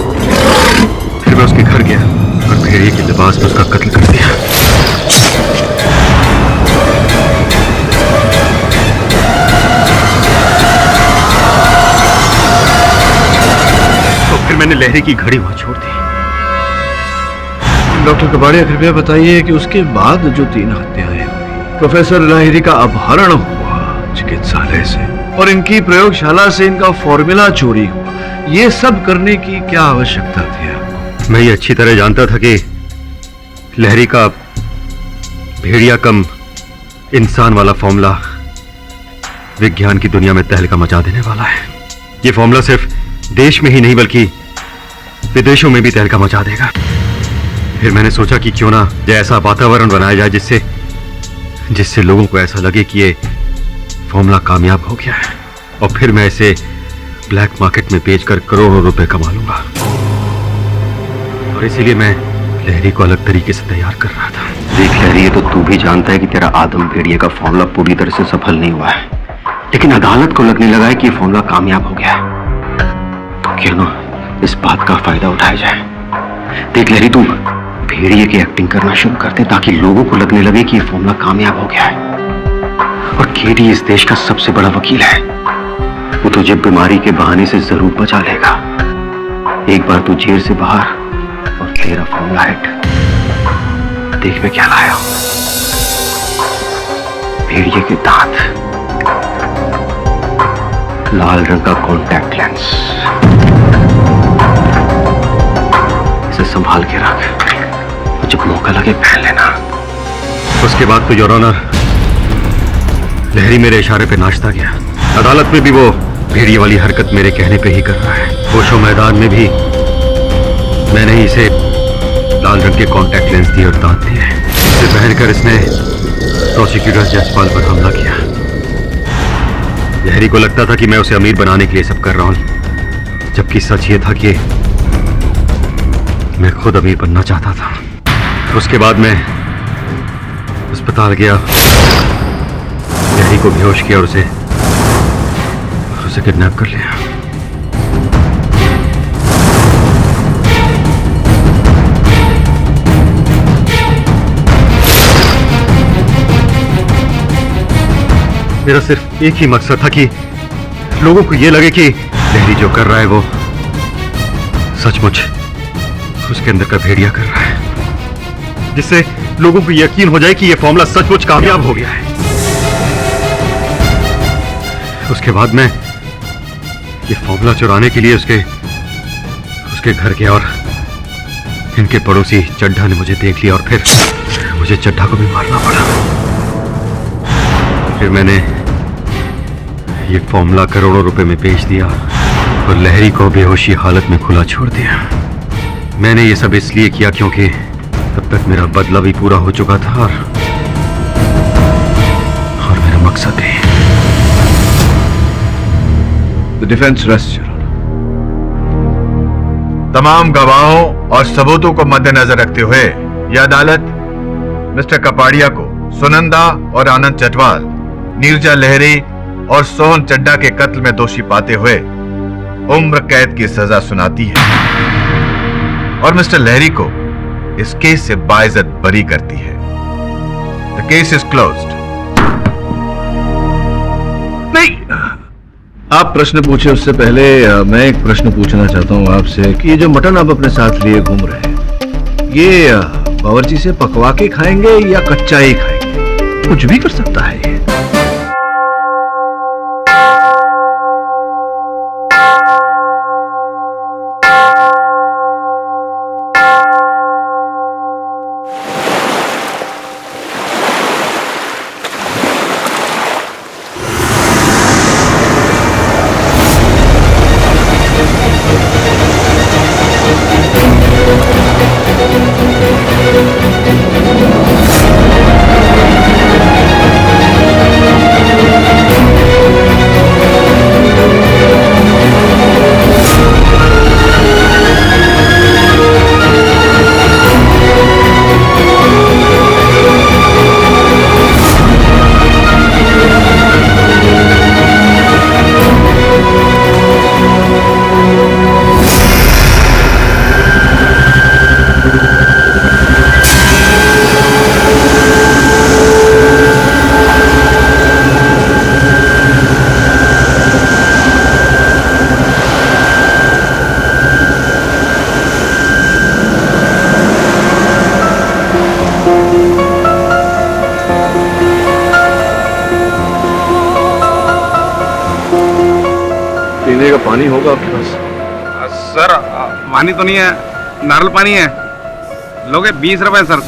फिर मैं उसके घर गया और भेड़िए के लिबास में उसका कत्ल कर दिया। तो फिर मैंने लहरी की घड़ी वहां छोड़ दी। डॉक्टर कबाड़िया, कृपया बताइए कि उसके बाद जो 3 हत्याएं हुई, प्रोफेसर लहरी का अपहरण हुआ चिकित्सालय से और इनकी प्रयोगशाला से इनका फॉर्मूला चोरी हुआ, ये सब करने की क्या आवश्यकता थी? मैं ये अच्छी तरह जानता था कि लहरी का भेड़िया कम इंसान वाला फॉर्मूला विज्ञान की दुनिया में तहलका मचा देने वाला है। ये फॉर्मूला सिर्फ देश में ही नहीं बल्कि विदेशों में भी तहलका मचा देगा। फिर मैंने सोचा कि क्यों ना ऐसा वातावरण बनाया जाए जिससे लोगों को ऐसा लगे कि ये फॉर्मूला कामयाब हो गया है, और फिर मैं इसे ब्लैक मार्केट में बेचकर करोड़ों रुपए कमा लूंगा। और इसीलिए मैं लहरी को अलग तरीके से तैयार कर रहा था। देख लहरी, ये तो तू भी जानता है कि तेरा आदम भेड़िए का फॉर्मूला पूरी तरह से सफल नहीं हुआ है, लेकिन अदालत को लगने लगा है कि ये फॉर्मूला कामयाब हो गया है। तो क्यों ना इस बात का फायदा उठाया जाए। देख लहरी, तू भेड़िए की एक्टिंग करना शुरू कर दे ताकि लोगों को लगने लगे कि ये फॉर्मूला कामयाब हो गया है। और केडी इस देश का सबसे बड़ा वकील है, वो तुझे बीमारी के बहाने से जरूर बचा लेगा। एक बार तू जेल से बाहर और तेरा फॉर्मूला हिट। देख मैं क्या लाया हूं, भेड़िए के दांत, लाल रंग का कॉन्टैक्ट लेंस, इसे संभाल के रख, जब मौका लगे पहन लेना। उसके बाद तो योर ऑनर, लहरी मेरे इशारे पे नाचता गया। अदालत में भी वो भेड़िए वाली हरकत मेरे कहने पे ही कर रहा है। होशो मैदान में भी मैंने ही इसे लाल रंग के कॉन्टैक्ट लेंस दिए और दांत दिए। इसे पहनकर इसने प्रोसिक्यूटर जसपाल पर हमला किया। लहरी को लगता था कि मैं उसे अमीर बनाने के लिए सब कर रहा हूं, जबकि सच ये था कि मैं खुद अमीर बनना चाहता था। उसके बाद मैं अस्पताल गया, लहरी को बेहोश किया और उसे किडनैप कर लिया। मेरा सिर्फ एक ही मकसद था कि लोगों को यह लगे कि लहरी जो कर रहा है वो सचमुच उसके अंदर का भेड़िया कर रहा है, जिससे लोगों को यकीन हो जाए कि यह फॉर्मूला सचमुच कामयाब हो गया है। उसके बाद मैं ये फॉर्मूला चुराने के लिए उसके घर गया और इनके पड़ोसी चड्ढा ने मुझे देख लिया और फिर मुझे चड्ढा को भी मारना पड़ा। फिर मैंने ये फॉर्मूला करोड़ों रुपए में बेच दिया और लहरी को बेहोशी हालत में खुला छोड़ दिया। मैंने ये सब इसलिए किया क्योंकि तब तक मेरा बदला भी पूरा हो चुका था और मेरा मकसद है। The defense rests, Your Honor. तमाम गवाहों और सबूतों को मद्देनजर रखते हुए यह अदालत मिस्टर कपाड़िया को सुनंदा और आनंद चटवाल, नीरजा लहरी और सोहन चड्ढा के कत्ल में दोषी पाते हुए उम्र कैद की सजा सुनाती है और मिस्टर लहरी को इस केस से बाइज्जत बरी करती है। The case is closed. नहीं, आप प्रश्न पूछे उससे पहले मैं एक प्रश्न पूछना चाहता हूं आपसे कि ये जो मटन आप अपने साथ लिए घूम रहे हैं, ये बावर्ची से पकवा के खाएंगे या कच्चा ही खाएंगे? कुछ भी कर सकता है ये। पीने का पानी होगा आपके पास? सर पानी तो नहीं है, नारियल पानी है। लोगे 20 रुपए सर।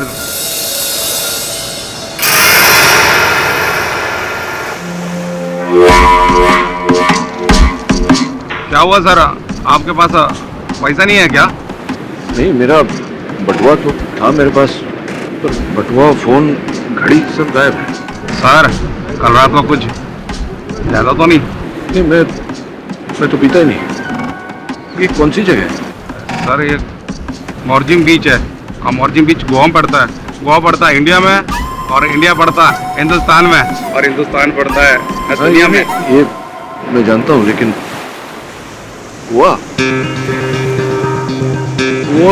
क्या हुआ सर, आपके पास पैसा नहीं है क्या? नहीं, मेरा बटुआ तो था मेरे पास, पर बटुआ, फोन, घड़ी सब गायब है। सर कल रात को कुछ ज्यादा तो नहीं? नहीं, मैं तो पीता ही नहीं। ये कौन सी जगह है? सर ये मोरजिम बीच है और मोरजिम बीच गोवा में पड़ता है। गोवा पड़ता है इंडिया में और इंडिया पड़ता है हिंदुस्तान में और हिंदुस्तान पड़ता है दुनिया में। ये मैं जानता हूँ, लेकिन गोवा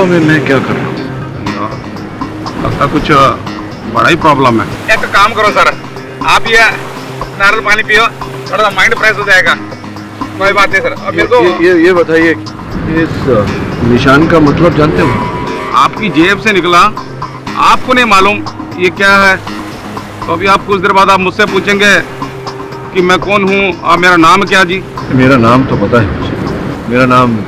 में मैं क्या कर रहा हूँ? लगता कुछ बड़ा ही प्रॉब्लम है। एक काम करो सर, आप ये नारियल पानी पियो, थोड़ा माइंड फ्रेश हो जाएगा। कोई बात नहीं सर। अब मेरे को ये बताइए, इस निशान का मतलब जानते हो? आपकी जेब से निकला, आपको नहीं मालूम ये क्या है, तो अभी आप कुछ देर बाद आप मुझसे पूछेंगे कि मैं कौन हूँ और मेरा नाम क्या जी? मेरा नाम तो पता है मुझे। मेरा नाम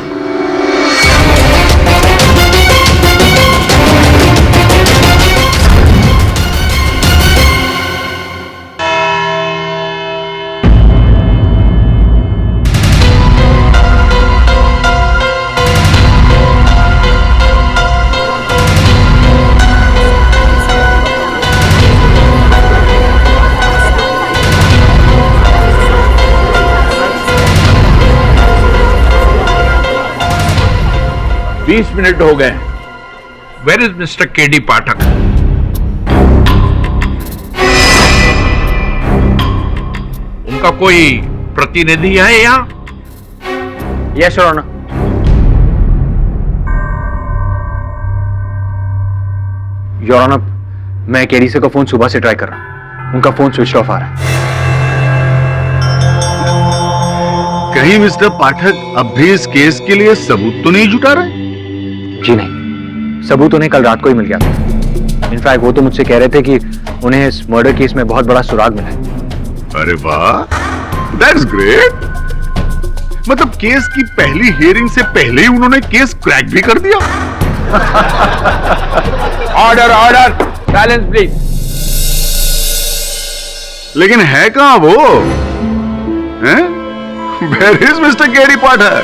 मिनट हो गए। Where is mister KD Pathak? उनका कोई प्रतिनिधि है यहाँ? Yes your honour. Your honour, मैं केडी से का फोन सुबह से ट्राई कर रहा हूं, उनका फोन स्विच ऑफ आ रहा है। कहीं मिस्टर पाठक अब भी इस केस के लिए सबूत तो नहीं जुटा रहे? जी नहीं, सबूत उन्हें कल रात को ही मिल गया था। इनफैक्ट वो तो मुझसे कह रहे थे कि उन्हें इस मर्डर केस में बहुत बड़ा सुराग मिला है। अरे वाह, दैट्स ग्रेट। मतलब केस की पहली हियरिंग से पहले ही उन्होंने केस क्रैक भी कर दिया। Order order, silence please. लेकिन है कहां वो? हैं? Where is Mr. केडी पाठक?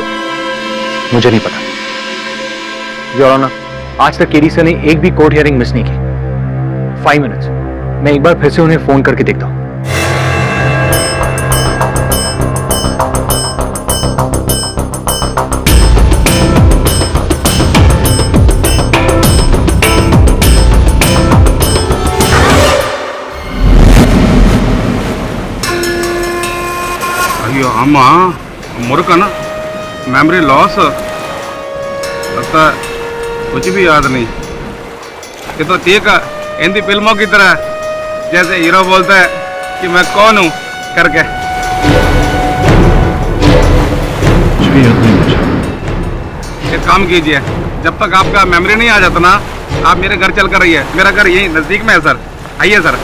मुझे नहीं पता। योर ऑनर, आज तक केडी सर ने एक भी कोर्ट हियरिंग मिस नहीं की। 5 मिनट्स, मैं एक बार फिर से उन्हें फोन करके देखता हूं। ಅಯ್ಯೋ ಅಮ್ಮ ಮುರುಕನ मेमोरी लॉस लगता कुछ भी याद नहीं। ये तो ठीक है, हिंदी फिल्मों की तरह जैसे हीरो बोलता है कि मैं कौन हूँ करके। कुछ भी याद नहीं मुझे। एक काम कीजिए, जब तक आपका मेमोरी नहीं आ जाता ना, आप मेरे घर चल कर रहिए। मेरा घर यही नजदीक में है सर, आइए सर।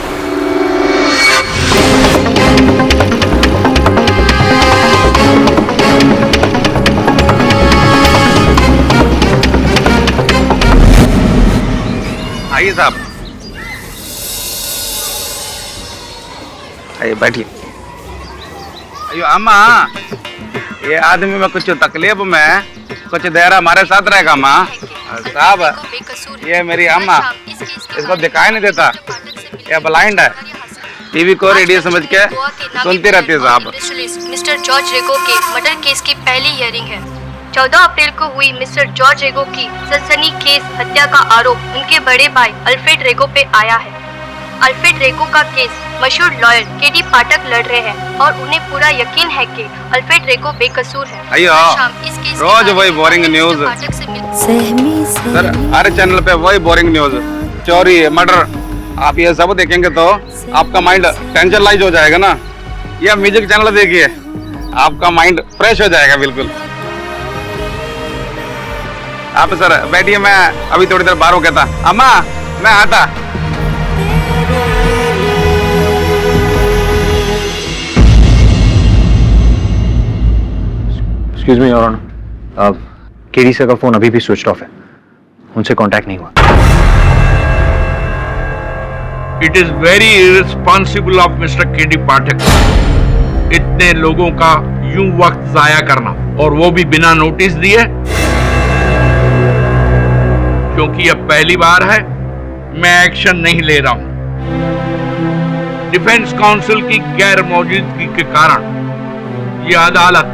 आइए साहब, आइए बैठिए। अयो अम्मा, ये आदमी में कुछ तकलीफ में कुछ देर हमारे साथ रहेगा अम्मा। साहब, ये मेरी अम्मा, इसको दिखाई नहीं देता, ये ब्लाइंड है। टीवी को रेडियो समझ के सुनती रहती है साहब। मिस्टर जॉर्ज रेगो के मर्डर केस की पहली हियरिंग है। 14 अप्रैल को हुई मिस्टर जॉर्ज रेगो की सनसनीखेज हत्या का आरोप उनके बड़े भाई अल्फ्रेड रेगो पे आया है। अल्फ्रेड रेगो का केस मशहूर लॉयर केडी पाठक लड़ रहे हैं और उन्हें पूरा यकीन है कि अल्फ्रेड रेगो बेकसूर है। अयो, रोज वही बोरिंग न्यूज सर, हर चैनल पे वही बोरिंग न्यूज, चोरी मर्डर। आप ये सब देखेंगे तो आपका माइंड टेंशन लाइज हो जाएगा ना। ये म्यूजिक चैनल देखिए, आपका माइंड फ्रेश हो जाएगा बिल्कुल। आप सर बैठिए, मैं अभी थोड़ी देर बाहर हो गया था। अम्मा मैं आता। Excuse me your honour, KD sir का फोन अभी भी स्विच ऑफ है, उनसे कांटेक्ट नहीं हुआ। It is very irresponsible of mister KD Pathak इतने लोगों का यूं वक्त जाया करना, और वो भी बिना नोटिस दिए। क्योंकि यह पहली बार है, मैं एक्शन नहीं ले रहा हूं। डिफेंस काउंसिल की गैर मौजूदगी के कारण यह अदालत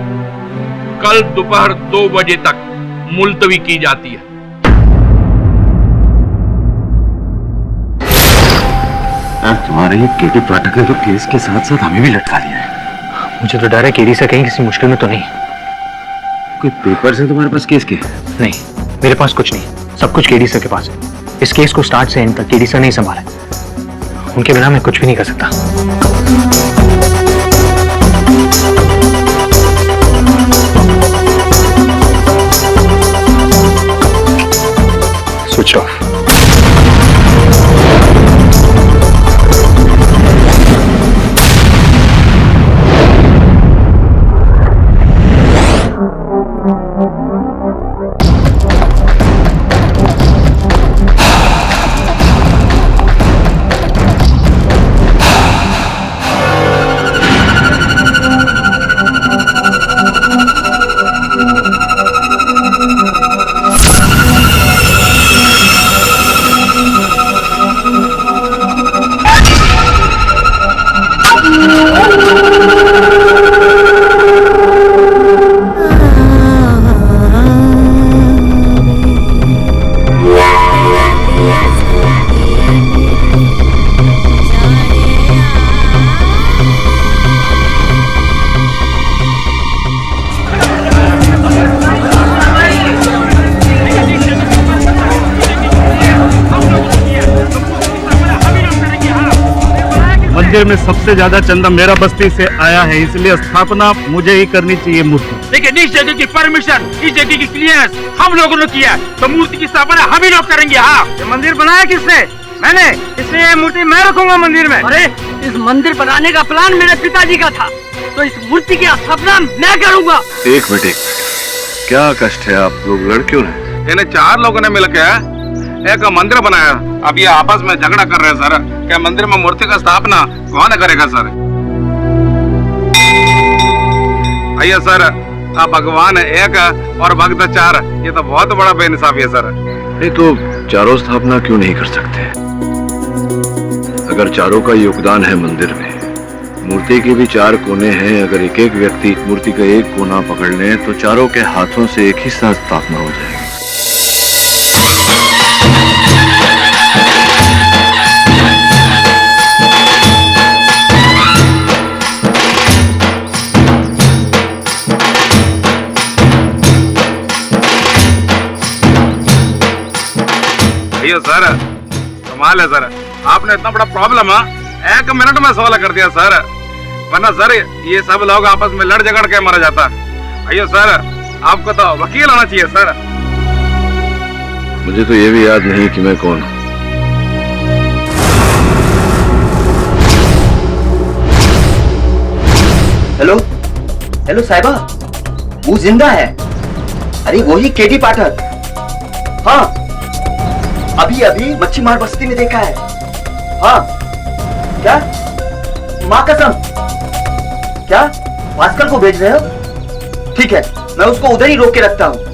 कल दोपहर 2 बजे तक मुलतवी की जाती है। तुम्हारे ये केडी पाठक ने तो केस के साथ साथ हमें भी लटका लिया है। मुझे तो डर है केडी सर कहीं किसी मुश्किल में तो नहीं। कोई पेपर्स है तुम्हारे पास केस के? नहीं, मेरे पास कुछ नहीं, सब कुछ केडी सर के पास है। इस केस को स्टार्ट से एंड तक केडी सर नहीं संभाला, उनके बिना मैं कुछ भी नहीं कर सकता। Switch off. मंदिर में सबसे ज्यादा चंदा मेरा बस्ती से आया है, इसलिए स्थापना मुझे ही करनी चाहिए मूर्ति। लेकिन इस जगह की परमिशन, इस जगह की क्लियरेंस हम लोगों ने किया, तो मूर्ति की स्थापना हम ही लोग करेंगे। हाँ, ये मंदिर बनाया किसने? मैंने, इसलिए ये मूर्ति मैं रखूंगा मंदिर में। अरे इस मंदिर बनाने का प्लान मेरे पिताजी का था, तो इस मूर्ति की स्थापना मैं करूंगा। एक मिनट, क्या कष्ट है, आप लोग लड़ क्यों रहे? इन्हें 4 लोगों ने मिलकर एक मंदिर बनाया, अब ये आपस में झगड़ा कर रहे हैं सर। क्या मंदिर में मूर्ति का स्थापना कौन करेगा सर? भैया सर, आप भगवान एक और भक्त 4, ये तो बहुत बड़ा बेइंसाफी है सर। नहीं तो चारों स्थापना क्यों नहीं कर सकते? अगर चारों का योगदान है मंदिर में, मूर्ति के भी 4 कोने हैं, अगर एक एक व्यक्ति मूर्ति का एक कोना पकड़ ले तो चारों के हाथों से एक ही साथ स्थापना हो जाएगी। भैया सर, कमाल है सर, आपने इतना बड़ा प्रॉब्लम 1 मिनट में सॉल्व कर दिया सर, वरना सर ये सब लोग आपस में लड़ झगड़ के मर जाता। भैया सर, आपको तो वकील होना चाहिए सर। मुझे तो ये भी याद नहीं कि मैं कौन हूँ। हेलो हेलो साहिबा, वो जिंदा है? अरे वही केडी पाठक। हाँ, अभी अभी मच्छी मार बस्ती में देखा है। हाँ, क्या? माँ कसम, क्या भास्कर को भेज रहे हो? ठीक है, मैं उसको उधर ही रोक के रखता हूँ।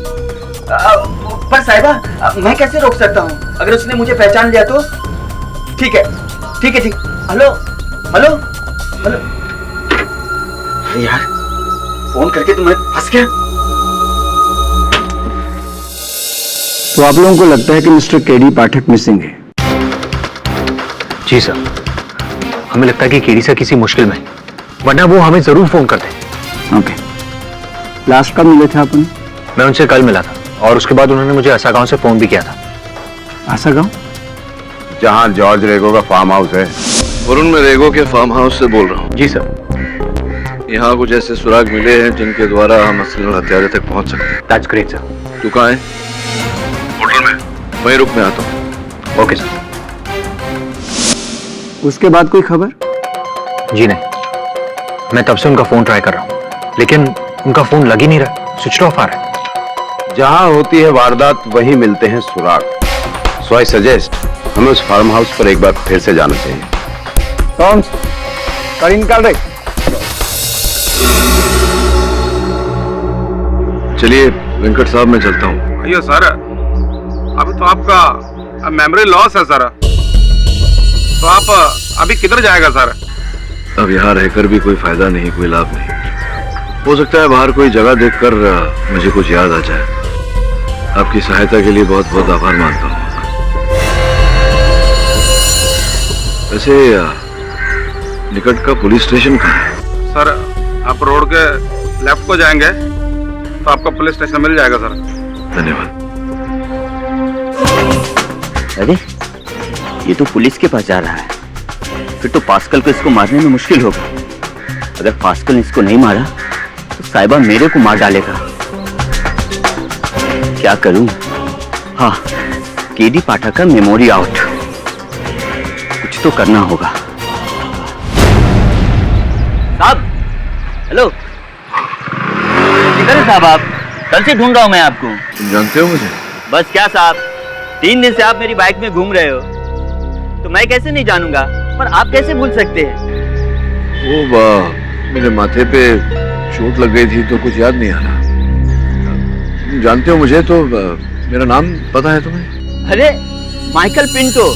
पर साहिबा, मैं कैसे रोक सकता हूँ? अगर उसने मुझे पहचान लिया तो? ठीक है, ठीक है, ठीक। हेलो हेलो हेलो, यार फोन करके तो मैं फंस गया। तो आप लोगों को लगता है कि मिस्टर केडी पाठक मिसिंग है? जी सर, हमें लगता है कि केडी सर किसी मुश्किल में, वरना वो हमें जरूर फोन करते। ओके, लास्ट कब मिले थे आप उन्हें? मैं उनसे कल मिला था और उसके बाद उन्होंने मुझे आसा गांव से फोन भी किया था। आसा गांव? जहां जॉर्ज रेगो का फार्म हाउस है। वरुण, मैं रेगो के फार्म हाउस से बोल रहा हूँ। जी सर। यहाँ कुछ ऐसे सुराग मिले हैं जिनके द्वारा हम असली हत्यारे तक पहुंच सकते हैं। That's great sir. तू कहाँ है? होटल में। वहीं रुक, मैं आता हूँ। Okay sir. उसके बाद कोई खबर? जी नहीं, मैं तब से उनका फोन ट्राई कर रहा हूँ, लेकिन उनका फोन लग ही नहीं रहा, स्विच ऑफ आ रहा है। जहां होती है वारदात वहीं मिलते हैं सुराग। सो आई सजेस्ट हमें उस फार्म हाउस पर एक बार फिर से जाना चाहिए। टॉम्स, गाड़ी निकाल रहे। चलिए वेंकट साहब, मैं चलता हूँ। भैया सर, अभी तो आपका मेमोरी लॉस है सर, तो आप अभी किधर जाएगा सर? अब यहाँ रहकर भी कोई फायदा नहीं, कोई लाभ नहीं। हो सकता है बाहर कोई जगह देखकर मुझे कुछ याद आ जाए। आपकी सहायता के लिए बहुत बहुत आभार मानता हूँ। वैसे निकट का पुलिस स्टेशन कहाँ है? सर, आप रोड के लेफ्ट को जाएंगे तो आपका पुलिस स्टेशन मिल जाएगा सर। धन्यवाद। अरे ये तो पुलिस के पास जा रहा है, फिर तो पास्कल को इसको मारने में मुश्किल होगा। अगर पास्कल ने इसको नहीं मारा तो साहिबा मेरे को मार डालेगा। क्या करूं? हाँ, केडी पाठक का मेमोरी आउट, कुछ तो करना होगा। साहब, हेलो, किधर है साहब आप? कल से ढूंढ रहा हूं मैं आपको। तुम जानते हो मुझे? बस क्या साहब, 3 दिन से आप मेरी बाइक में घूम रहे हो, तो मैं कैसे नहीं जानूंगा, पर आप कैसे भूल सकते हैं? वो मेरे माथे पे चोट लग गई थी तो कुछ याद नहीं आ रहा। तुम जानते हो मुझे तो मेरा नाम पता है तुम्हें? अरे माइकल पिंटो,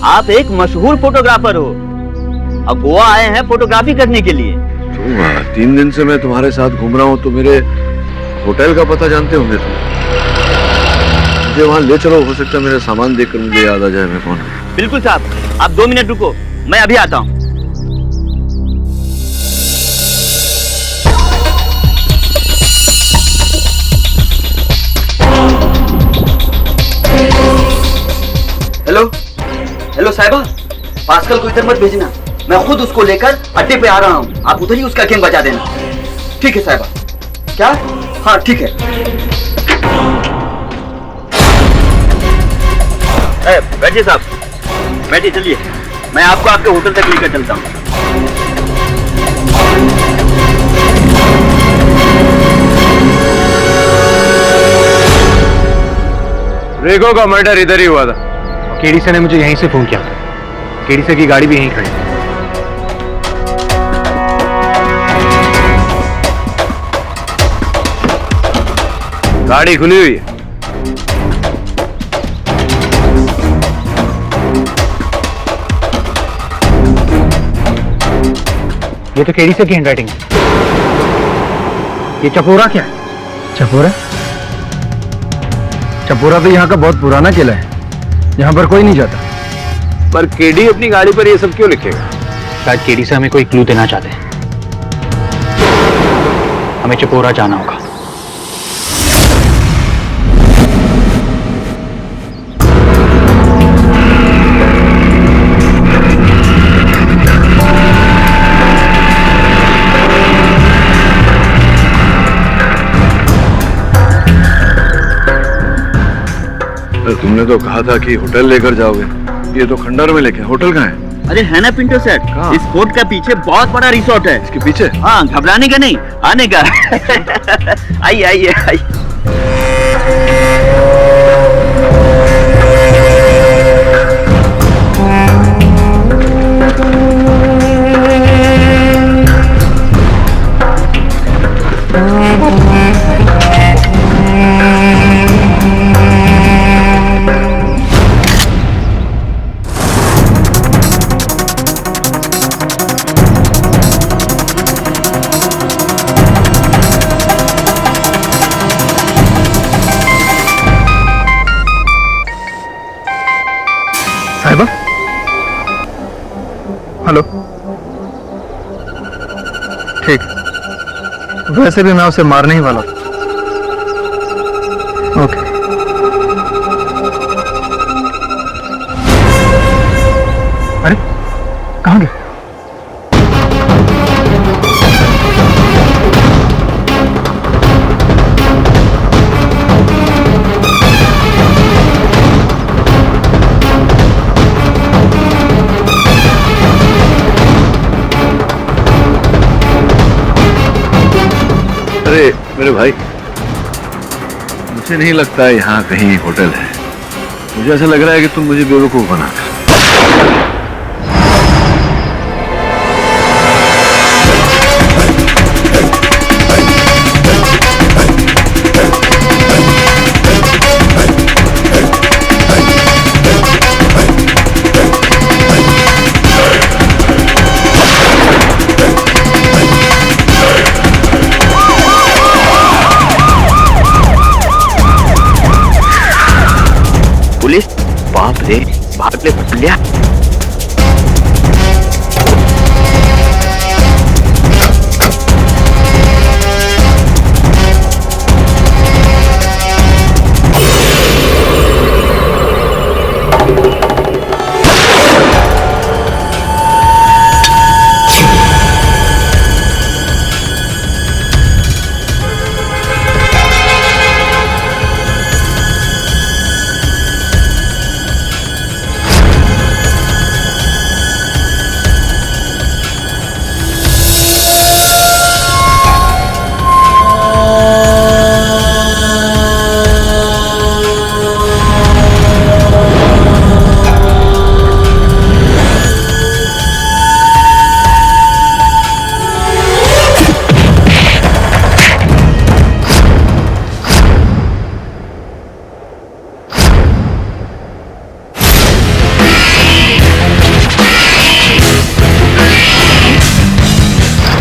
आप एक मशहूर फोटोग्राफर हो और गोवा आए हैं फोटोग्राफी करने के लिए। तो 3 दिन से मैं तुम्हारे साथ घूम रहा हूँ, तो मेरे होटल का पता जानते होंगे तुम। मुझे वहाँ ले चलो, हो सकता है मेरा सामान देखकर मुझे याद आ जाए मैं कौन हूँ। बिल्कुल साहब, आप 2 मिनट रुको, मैं अभी आता हूँ। हेलो हेलो साहिबा, पास्कल को इधर मत भेजना, मैं खुद उसको लेकर अड्डे पे आ रहा हूँ, आप उधर ही उसका गेम बजा देना। ठीक है साहिबा। क्या? हाँ ठीक है। बैठिए साहब, बैठिए, चलिए मैं आपको आपके होटल तक लेकर चलता हूँ। रेगो का मर्डर इधर ही हुआ था। केडीसा ने मुझे यहीं से फोन किया था। केडीसा की गाड़ी भी यहीं खड़ी है। गाड़ी खुली हुई है। ये तो केडीसा की हैंडराइटिंग है। ये चपोरा क्या है? चपोरा? चपोरा तो यहाँ का बहुत पुराना किला है, यहाँ पर कोई नहीं जाता। पर केडी अपनी गाड़ी पर ये सब क्यों लिखेगा? शायद केडीसा हमें कोई क्लू देना चाहते हैं। हमें चपोरा जाना होगा। तुमने तो कहा था कि होटल लेकर जाओगे, ये तो खंडर में लेके। होटल कहाँ है? अरे है ना पिंटो सेठ, इस फोर्ट का पीछे बहुत बड़ा रिसोर्ट है। इसके पीछे? हाँ, घबराने का नहीं, आने का। आइए आइए आइए। साहिबा, हेलो। ठीक, वैसे भी मैं उसे मारने ही वाला हूं। ओके। अरे कहाँ गए? अरे मेरे भाई, मुझे नहीं लगता है यहाँ कहीं होटल है। मुझे ऐसा लग रहा है कि तुम मुझे बेवकूफ बना रहे हो। पुलिस? बाप रे, बाप रे, पकड़ लिया।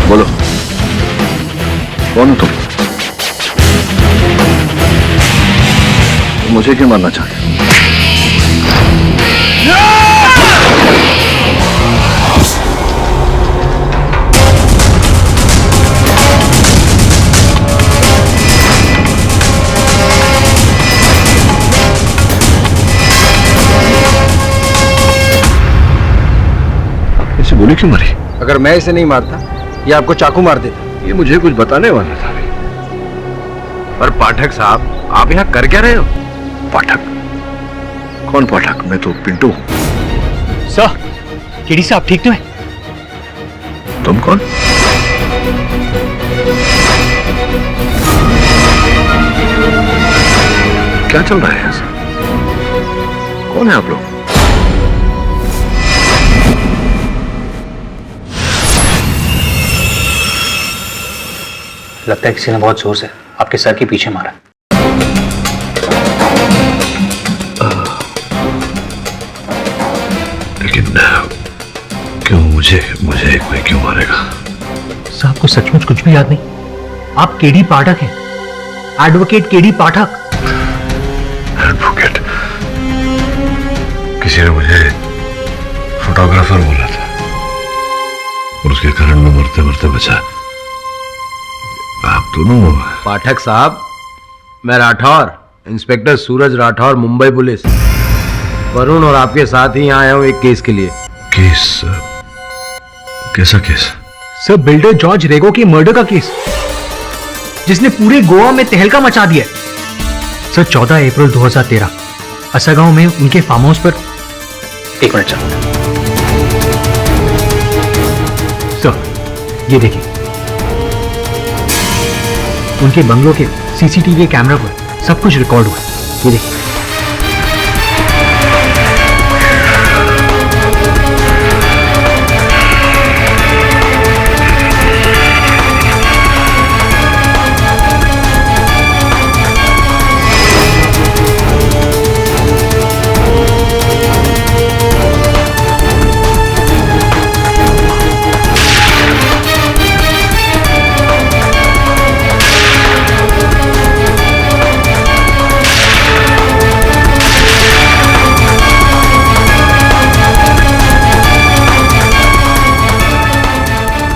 बोलो, कौन हो तुम? मुझे क्यों मारना चाहते हो? गोली क्यों मारी? अगर मैं इसे नहीं मारता ये आपको चाकू मार देता। ये मुझे कुछ बताने वाला था। पर पाठक साहब, आप यहाँ कर क्या रहे हो? पाठक? कौन पाठक? मैं तो पिंटू हूं। सर, केडी साहब ठीक तो है? तुम कौन? क्या चल रहा है यहाँ से? कौन है आप लोग? लगता है किसी ने बहुत जोर से आपके सर के पीछे मारा। लेकिन क्यों मुझे कोई क्यों मारेगा? साहब को सचमुच कुछ भी याद नहीं? आप केडी पाठक हैं, एडवोकेट केडी पाठक। एडवोकेट? किसी ने मुझे फोटोग्राफर बोला था और उसके कारण मैं मरते मरते बचा। आप दोनों? पाठक साहब, मैं राठौर, इंस्पेक्टर सूरज राठौर, मुंबई पुलिस। वरुण और आपके साथ ही यहाँ आया हूँ एक केस के लिए। केस? कैसा केस? सर, बिल्डर जॉर्ज रेगो के मर्डर का केस, जिसने पूरे गोवा में तहलका मचा दिया। सर, 14 अप्रैल 2013 असगांव में उनके फार्म हाउस पर। एक मिनट सर, ये देखिए, उनके बंगलों के सीसीटीवी कैमरा पर सब कुछ रिकॉर्ड हुआ। ये देखिए।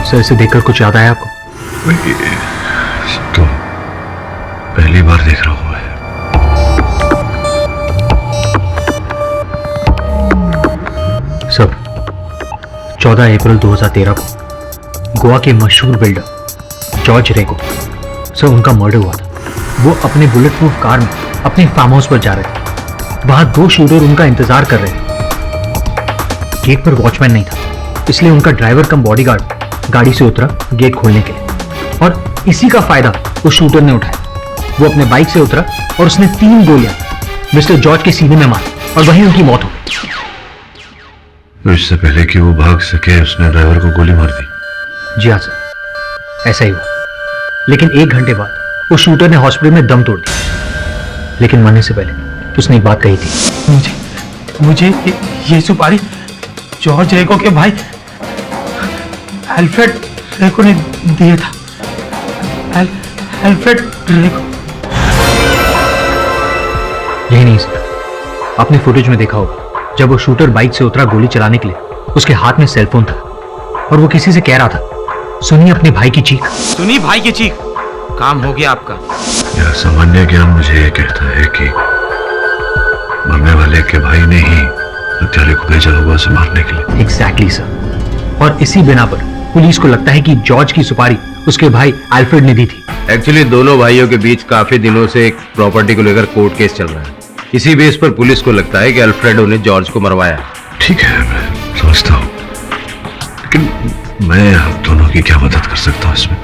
सर, इसे देखकर कुछ याद आया आपको? तो पहली बार देख रहा हूं मैं। सर, 14 अप्रैल 2013 को गोवा के मशहूर बिल्डर जॉर्ज रेगो, सर, उनका मर्डर हुआ था। वो अपने बुलेट प्रूफ कार में अपने फार्म हाउस पर जा रहे थे। वहां 2 शूटर उनका इंतजार कर रहे थे। गेट पर वॉचमैन नहीं था, इसलिए उनका ड्राइवर कम बॉडीगार्ड गाड़ी से उतरा गेट खोलने के लिए, और इसी का फायदा उस शूटर ने उठाया। वो अपने बाइक से उतरा और उसने 3 गोलियां मिस्टर जॉर्ज के सीने में मारी और वहीं उनकी मौत हो गई। तो इससे पहले कि वो भाग सके उसने ड्राइवर को गोली मार दी? जी हाँ सर, ऐसा ही हुआ। लेकिन 1 घंटे बाद उस शूटर ने हॉस्पिटल में दम तोड़ दिया। लेकिन मरने से पहले उसने एक बात कही थी। मुझे ये सुपारी जॉर्ज रेगो के भाई अल्फ्रेड रेगो ने दिया था। अल्फ्रेड रेगो। यही नहीं सर, आपने फुटेज में देखा होगा, जब वो शूटर बाइक से उतरा गोली चलाने के लिए, उसके हाथ में सेलफोन था और वो किसी से कह रहा था, सुनिए अपने भाई की चीख। सुनिए भाई की चीख। काम हो गया आपका। यह सामान्य ज्ञान मुझे ये कहता है कि मरने वाले के भाई ने ही हत्यारे को भेजा होगा उसे मारने के लिए। एग्जैक्टली सर, और इसी बिना पर पुलिस को लगता है कि जॉर्ज की सुपारी उसके भाई अल्फ्रेड ने दी थी। एक्चुअली दोनों भाइयों के बीच काफी दिनों से एक प्रॉपर्टी को लेकर कोर्ट केस चल रहा है। इसी बेस पर पुलिस को लगता है कि अल्फ्रेडो ने जॉर्ज को मरवाया। ठीक है, मैं समझता हूँ, लेकिन मैं आप दोनों की क्या मदद कर सकता हूँ इसमें?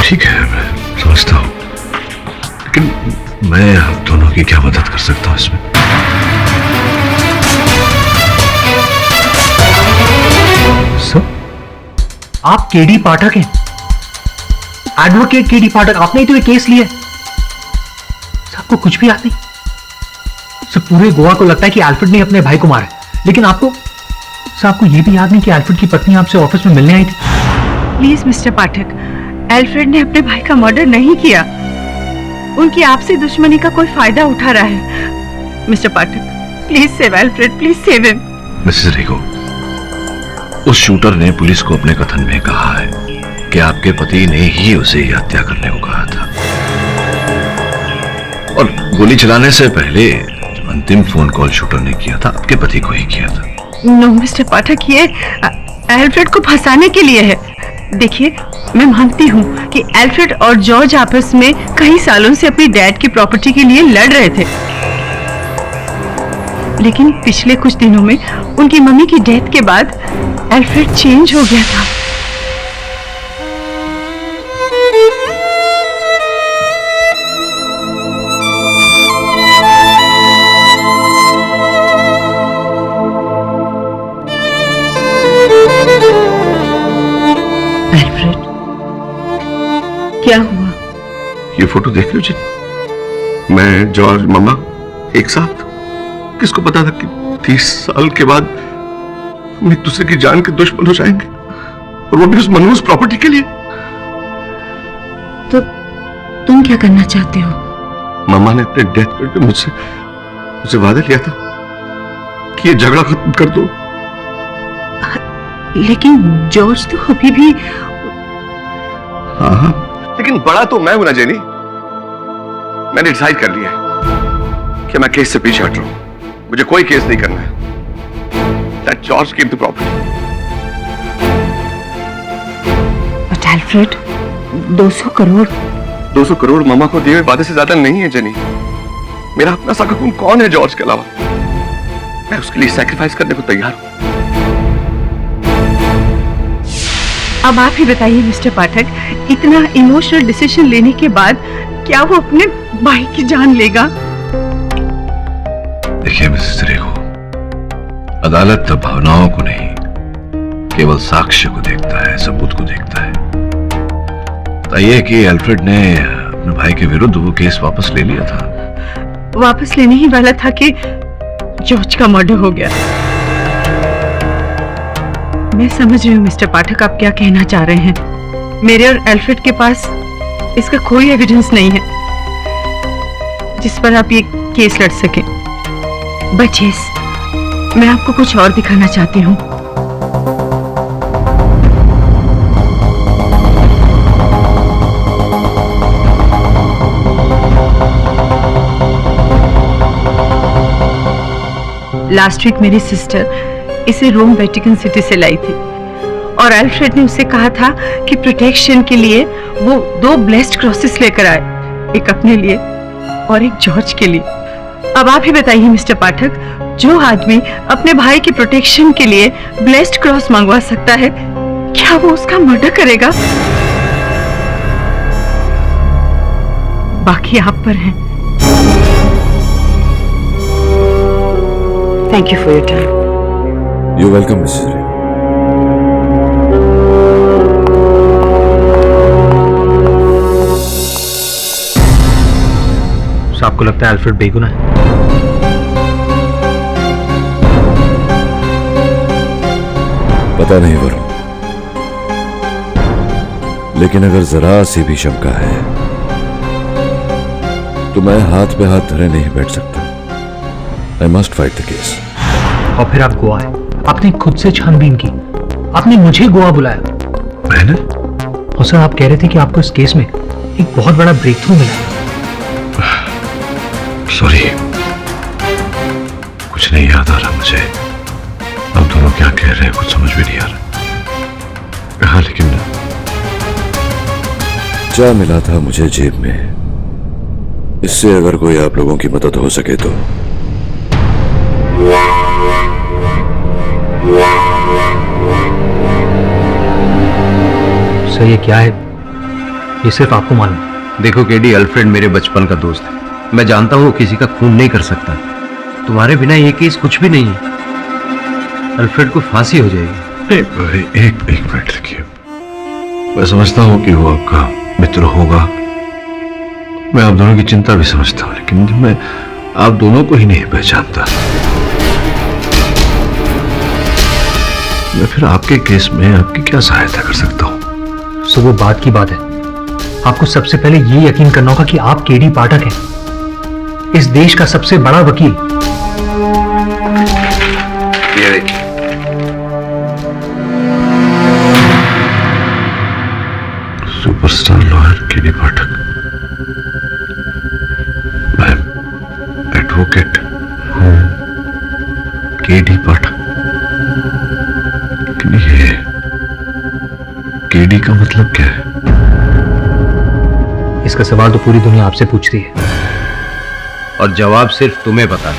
ठीक है, मैं समझता हूँ, लेकिन मैं आप दोनों की क्या मदद कर सकता हूँ इसमें? सर, आप केडी पाठक हैं, एडवोकेट केडी पाठक। आपने ही तो ये केस लिया। आपको कुछ भी याद नहीं? सर, पूरे गोवा को लगता है कि अल्फ्रेड ने अपने भाई को मारा, लेकिन आपको ये भी याद नहीं कि अल्फ्रेड की पत्नी आपसे ऑफिस में मिलने आई थी। प्लीज मिस्टर पाठक, अल्फ्रेड ने अपने भाई का मर्डर नहीं किया। उनकी आपसे दुश्मनी का कोई फायदा उठा रहा है। Mister Pathak, please save Alfred, please save him. Mrs Rego, उस शूटर ने पुलिस को अपने कथन में कहा है कि आपके पति ने ही उसे हत्या करने को कहा था, और गोली चलाने से पहले अंतिम फोन कॉल शूटर ने किया था, आपके पति को ही किया था। नो मिस्टर पाठक, ये एल्फ्रेड को फंसाने के लिए है। देखिए, मैं मानती हूँ कि एल्फ्रेड और जॉर्ज आपस में कई सालों से अपनी डैड की प्रॉपर्टी के लिए लड़ रहे थे, लेकिन पिछले कुछ दिनों में उनकी मम्मी की डेथ के बाद एल्फ्रेड चेंज हो गया था। क्या हुआ? ये फोटो देख लो जी, मैं जॉर्ज मम्मा एक साथ। किसको पता था कि 30 साल के बाद हम एक दूसरे की जान के दुश्मन हो जाएंगे, और वो भी उस मनहूस प्रॉपर्टी के लिए। तो तुम क्या करना चाहते हो? मम्मा ने अपने डेथ बेड पे मुझसे वादा किया था कि ये झगड़ा खत्म कर दो। लेकिन जॉर्ज तो अभी भी। हाँ, लेकिन बड़ा तो मैं हूं ना जेनी। मैंने डिसाइड कर लिया है कि मैं केस से पीछे हट रहा हूं। मुझे कोई केस नहीं करना है। That George keep the property. But Alfred, 200 crore. 200 crore मामा को दिए हुए वादे से ज्यादा नहीं है जेनी। मेरा अपना सगा खून कौन है जॉर्ज के अलावा? मैं उसके लिए सैक्रिफाइस करने को तैयार हूं। अब आप ही बताइए मिस्टर पाठक, इतना इमोशनल डिसीजन लेने के बाद क्या वो अपने भाई की जान लेगा? देखिए मिसेस रेखो, अदालत भावनाओं को नहीं, केवल साक्ष्य को देखता है, सबूत को देखता है। बताइए कि एल्फ्रेड ने अपने भाई के विरुद्ध वो केस वापस ले लिया था। वापस लेने ही वाला था कि जॉर्ज का मर्डर हो गया। मैं समझ रही हूँ मिस्टर पाठक, आप क्या कहना चाह रहे हैं। मेरे और एल्फ्रेड के पास इसका कोई एविडेंस नहीं है जिस पर आप ये केस लड़ सके। बट यस, मैं आपको कुछ और दिखाना चाहती हूँ। लास्ट वीक मेरी सिस्टर इसे रोम वेटिकन सिटी से लाई थी, और एल्फ्रेड ने उसे कहा था कि प्रोटेक्शन के लिए वो 2 ब्लेस्ड क्रॉसेस लेकर आए, एक अपने लिए और एक जॉर्ज के लिए। अब आप ही बताइए मिस्टर पाठक, जो आदमी अपने भाई की प्रोटेक्शन के लिए ब्लेस्ड क्रॉस मंगवा सकता है, क्या वो उसका मर्डर करेगा? बाकी आप पर है। Thank you for your time. You're welcome, Mrs. Ray. आपको लगता है एल्फ्रेड बेगुनाह है? पता नहीं वरुण, लेकिन अगर जरा सी भी शंका है तो मैं हाथ पे हाथ धरे नहीं बैठ सकता। I must fight the case. और फिर आप गोवा आए, आपने खुद से छानबीन की, आपने मुझे गोवा बुलाया। मैंने? और सर, आप कह रहे थे कि आपको इस केस में एक बहुत बड़ा ब्रेक थ्रू मिला। सॉरी, कुछ नहीं याद आ रहा मुझे। अब दोनों क्या कह रहे हैं कुछ समझ भी नहीं आ रहा। हाँ, लेकिन क्या मिला था मुझे जेब में, इससे अगर कोई आप लोगों की मदद हो सके तो। सर, ये क्या है? ये सिर्फ आपको मालूम। देखो केडी, अल्फ्रेड मेरे बचपन का दोस्त है। मैं जानता हूं किसी का खून नहीं कर सकता। तुम्हारे बिना ये केस कुछ भी नहीं है। अल्फ्रेड को फांसी हो जाएगी। एक मिनट देखिए, मैं समझता हूं कि वो आपका मित्र होगा, मैं आप दोनों की चिंता भी समझता हूं, लेकिन मैं आप दोनों को ही नहीं पहचानता। मैं फिर आपके केस में आपकी क्या सहायता कर सकता हूं? सो वो बात की बात है, आपको सबसे पहले ये यकीन करना होगा कि आप केडी पाठक हैं, इस देश का सबसे बड़ा वकील। ये सुपरस्टार लॉयर केडी पाठक, मैं एडवोकेट केडी पाठक? ये केडी का मतलब क्या है? इसका सवाल तो पूरी दुनिया आपसे पूछ रही है और जवाब सिर्फ तुम्हें पता है।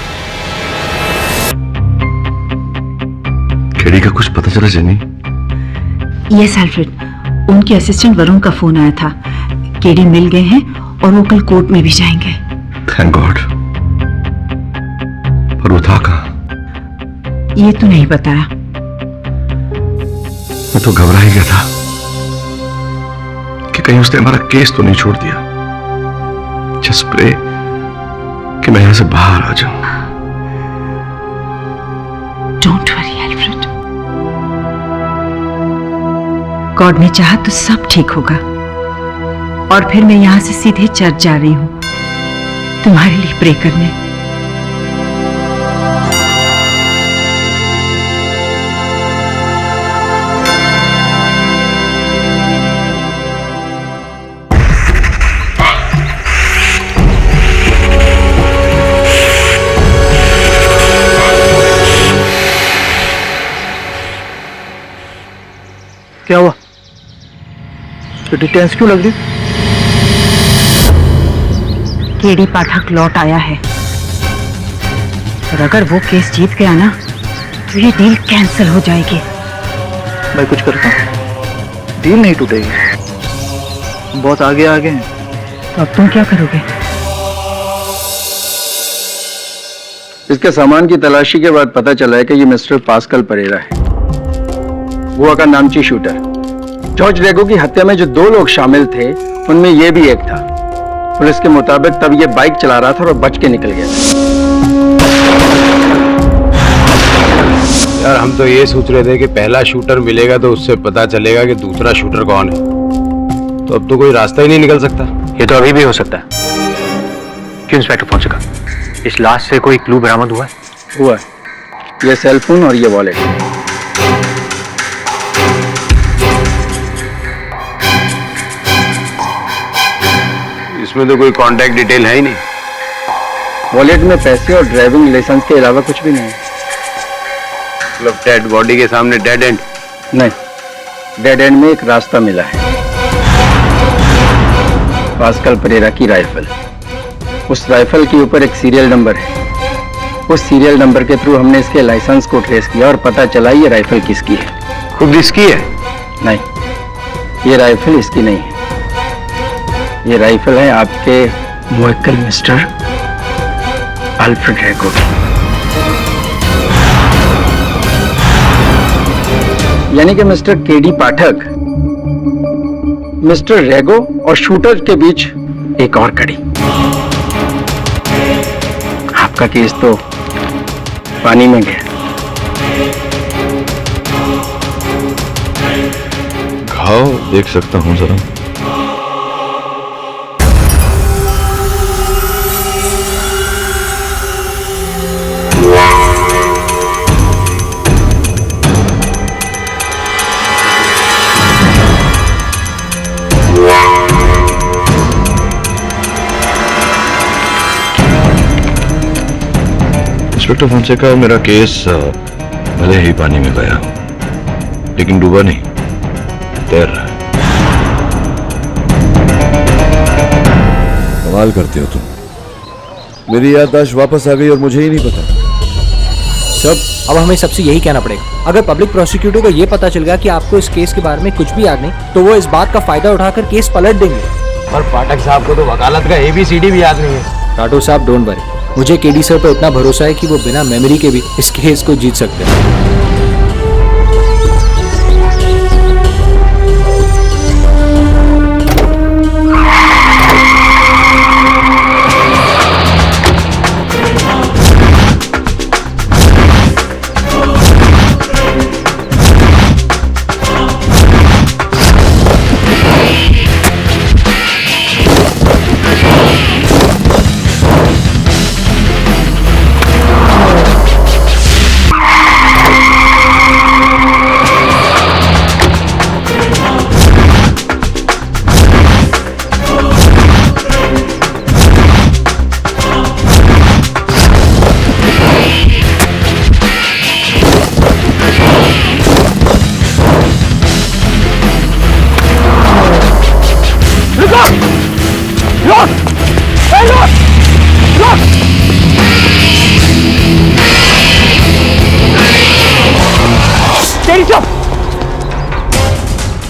केडी का कुछ पता चला जेनी? यस अल्फ्रेड, उनके असिस्टेंट वरुण का फोन आया था। केडी मिल गए हैं और वो कल कोर्ट में भी जाएंगे। Thank God. पर वो था कहाँ? ये तो नहीं बताया। मैं तो घबरा ही गया था कि कहीं उसने हमारा केस तो नहीं छोड़ दिया। जस्ट प्रे कि मैं यहां से बाहर आ जाऊं। डोंट वरी अल्फ्रेड, गॉड ने चाहा तो सब ठीक होगा। और फिर मैं यहां से सीधे चर्च जा रही हूं तुम्हारे लिए प्रे करने। क्या हुआ? तो टेंस क्यों लग रही? केडी पाठक लौट आया है और अगर वो केस जीत गया ना तो ये डील कैंसिल हो जाएगी। मैं कुछ करता हूँ, डील नहीं टूटेगी। बहुत आगे आ गए हैं। तो अब तुम क्या करोगे? इसके सामान की तलाशी के बाद पता चला है कि ये मिस्टर पास्कल परेरा है, गोवा का नामची शूटर। जॉर्ज रेगो की हत्या में जो 2 लोग शामिल थे उनमें यह भी एक था। पुलिस के मुताबिक तब ये बाइक चला रहा था और बच के निकल गया था। यार हम तो ये सोच रहे थे कि पहला शूटर मिलेगा तो उससे पता चलेगा कि दूसरा शूटर कौन है। तो अब तो कोई रास्ता ही नहीं निकल सकता। ये तो अभी भी हो सकता है। क्यों इंस्पेक्टर फोंसेका, इस लाश से कोई क्लू बरामद हुआ है? हुआ। ये सेलफोन और ये वॉलेट। इसमें तो कोई कांटेक्ट डिटेल है ही नहीं। वॉलेट में पैसे और ड्राइविंग लाइसेंस के अलावा कुछ भी नहीं है। मतलब डेड बॉडी के सामने डेड एंड? नहीं, डेड एंड में एक रास्ता मिला है। पास्कल परेरा की राइफल। उस राइफल के ऊपर एक सीरियल नंबर है। उस सीरियल नंबर के थ्रू हमने इसके लाइसेंस को ट्रेस किया और पता चला ये राइफल किसकी है। खुद इसकी है? नहीं, ये राइफल इसकी नहीं है। ये राइफल है आपके मुवक्किल मिस्टर अल्फ्रेड रेगो की। यानी कि मिस्टर केडी पाठक, मिस्टर रेगो और शूटर के बीच एक और कड़ी। आपका केस तो पानी में गया। घाव देख सकता हूं जरा? इंस्पेक्टर फोंसेका, मेरा केस भले ही पानी में गया लेकिन डूबा नहीं, तैर रहा है। कमाल करते हो तुम। मेरी याददाश्त वापस आ गई और मुझे ही नहीं पता। अब हमें सबसे यही कहना पड़ेगा, अगर पब्लिक प्रोसिक्यूटर को ये पता चल गया कि आपको इस केस के बारे में कुछ भी याद नहीं तो वो इस बात का फायदा उठाकर केस पलट देंगे। पर पाठक साहब को तो वकालत का ABCD भी याद नहीं है। राठौर साहब डोंट वरी, मुझे केडी सर पर इतना भरोसा है कि वो बिना मेमोरी के भी इस केस को जीत सकते हैं।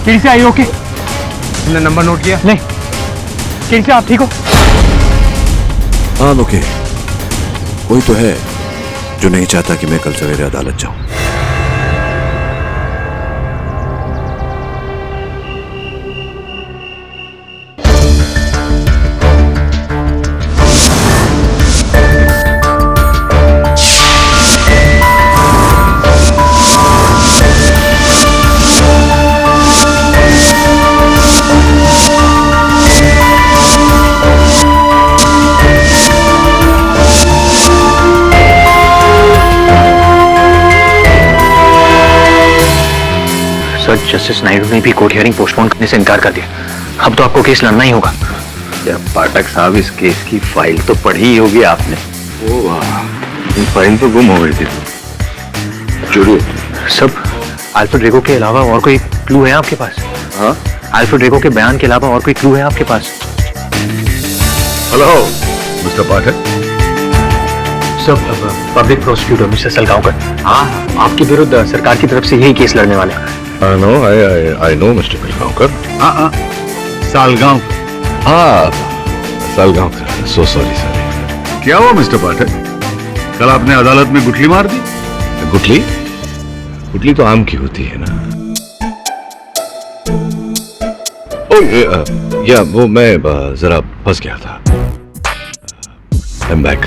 केडी से आई ओके? तुमने नंबर नोट किया? नहीं। केडी से आप ठीक हो? हाँ ओके, कोई तो है जो नहीं चाहता कि मैं कल सवेरे अदालत जाऊं। सर, जस्टिस नायडू ने भी कोर्ट हियरिंग पोस्टपोन करने से इनकार कर दिया। अब तो आपको केस लड़ना ही होगा। पाठक साहब, इस केस की फाइल तो पढ़ी ही होगी आपने। ओ वाह, फाइल तो गुम हो गई थी, चोरी। सब अल्फ्रेड रेगो के अलावा और कोई क्लू है आपके पास? हाँ, अल्फ्रेड रेगो के बयान के अलावा और कोई क्लू है आपके पास? हेलो मिस्टर पाठक। सब पब्लिक प्रोसिक्यूटर मिस्टर सलगांवकर, हाँ, आपके विरुद्ध सरकार की तरफ से यही केस लड़ने वाले हैं। I know mister Salgaonkar. हाँ, सालगांव। हाँ, सालगांवकर। So sorry. क्या हुआ मिस्टर पाठक? कल आपने अदालत में गुठली मार दी? गुठली? गुठली तो आम की होती है ना। या वो मैं जरा फंस गया था। I'm back.